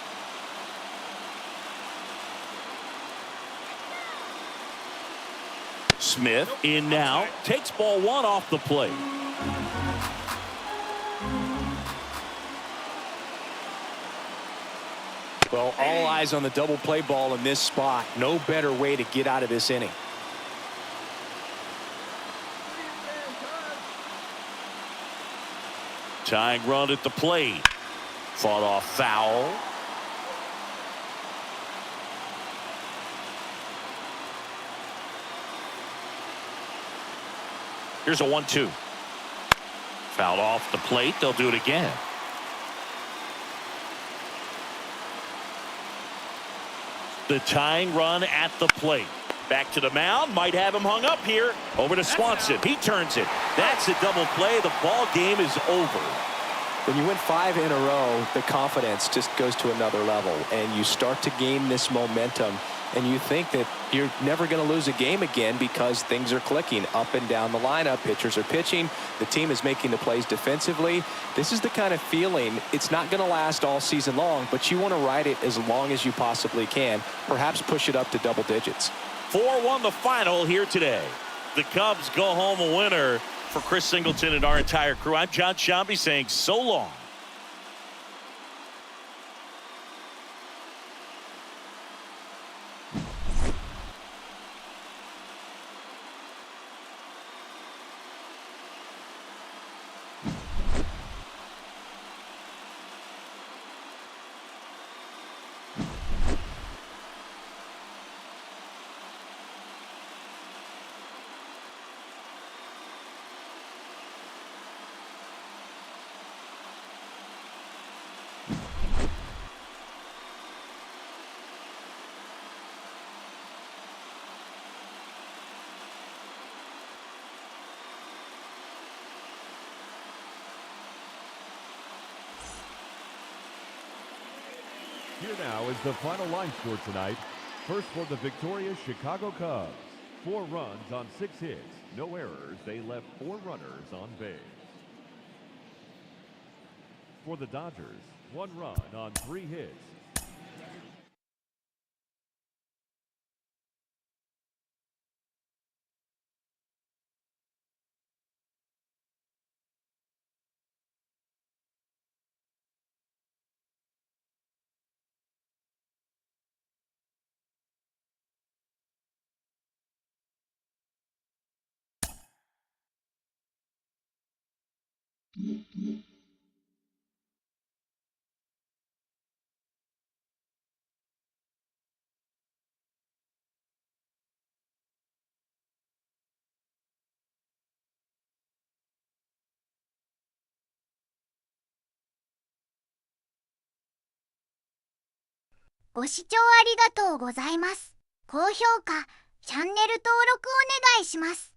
Smith in now, takes ball one off the plate. Well, all eyes on the double play ball in this spot. No better way to get out of this inning. Tying run at the plate. Fought off foul. Here's a 1-2. Fouled off the plate. They'll do it again. The tying run at the plate. Back to the mound. Might have him hung up here. Over to Swanson. He turns it. That's a double play. The ball game is over. When you win 5 in a row, the confidence just goes to another level, and you start to gain this momentum, and you think that you're never going to lose a game again because things are clicking up and down the lineup. Pitchers are pitching. The team is making the plays defensively. This is the kind of feeling, it's not going to last all season long, but you want to ride it as long as you possibly can, perhaps push it up to double digits. 4-1 the final here today. The Cubs go home a winner. For Chris Singleton and our entire crew, I'm John Shambi saying so long. Here now is the final line score tonight. First for the victorious Chicago Cubs. 4 runs on 6 hits. No errors. They left 4 runners on base. For the Dodgers, 1 run on 3 hits.ご視聴ありがとうございます。高評価、チャンネル登録お願いします。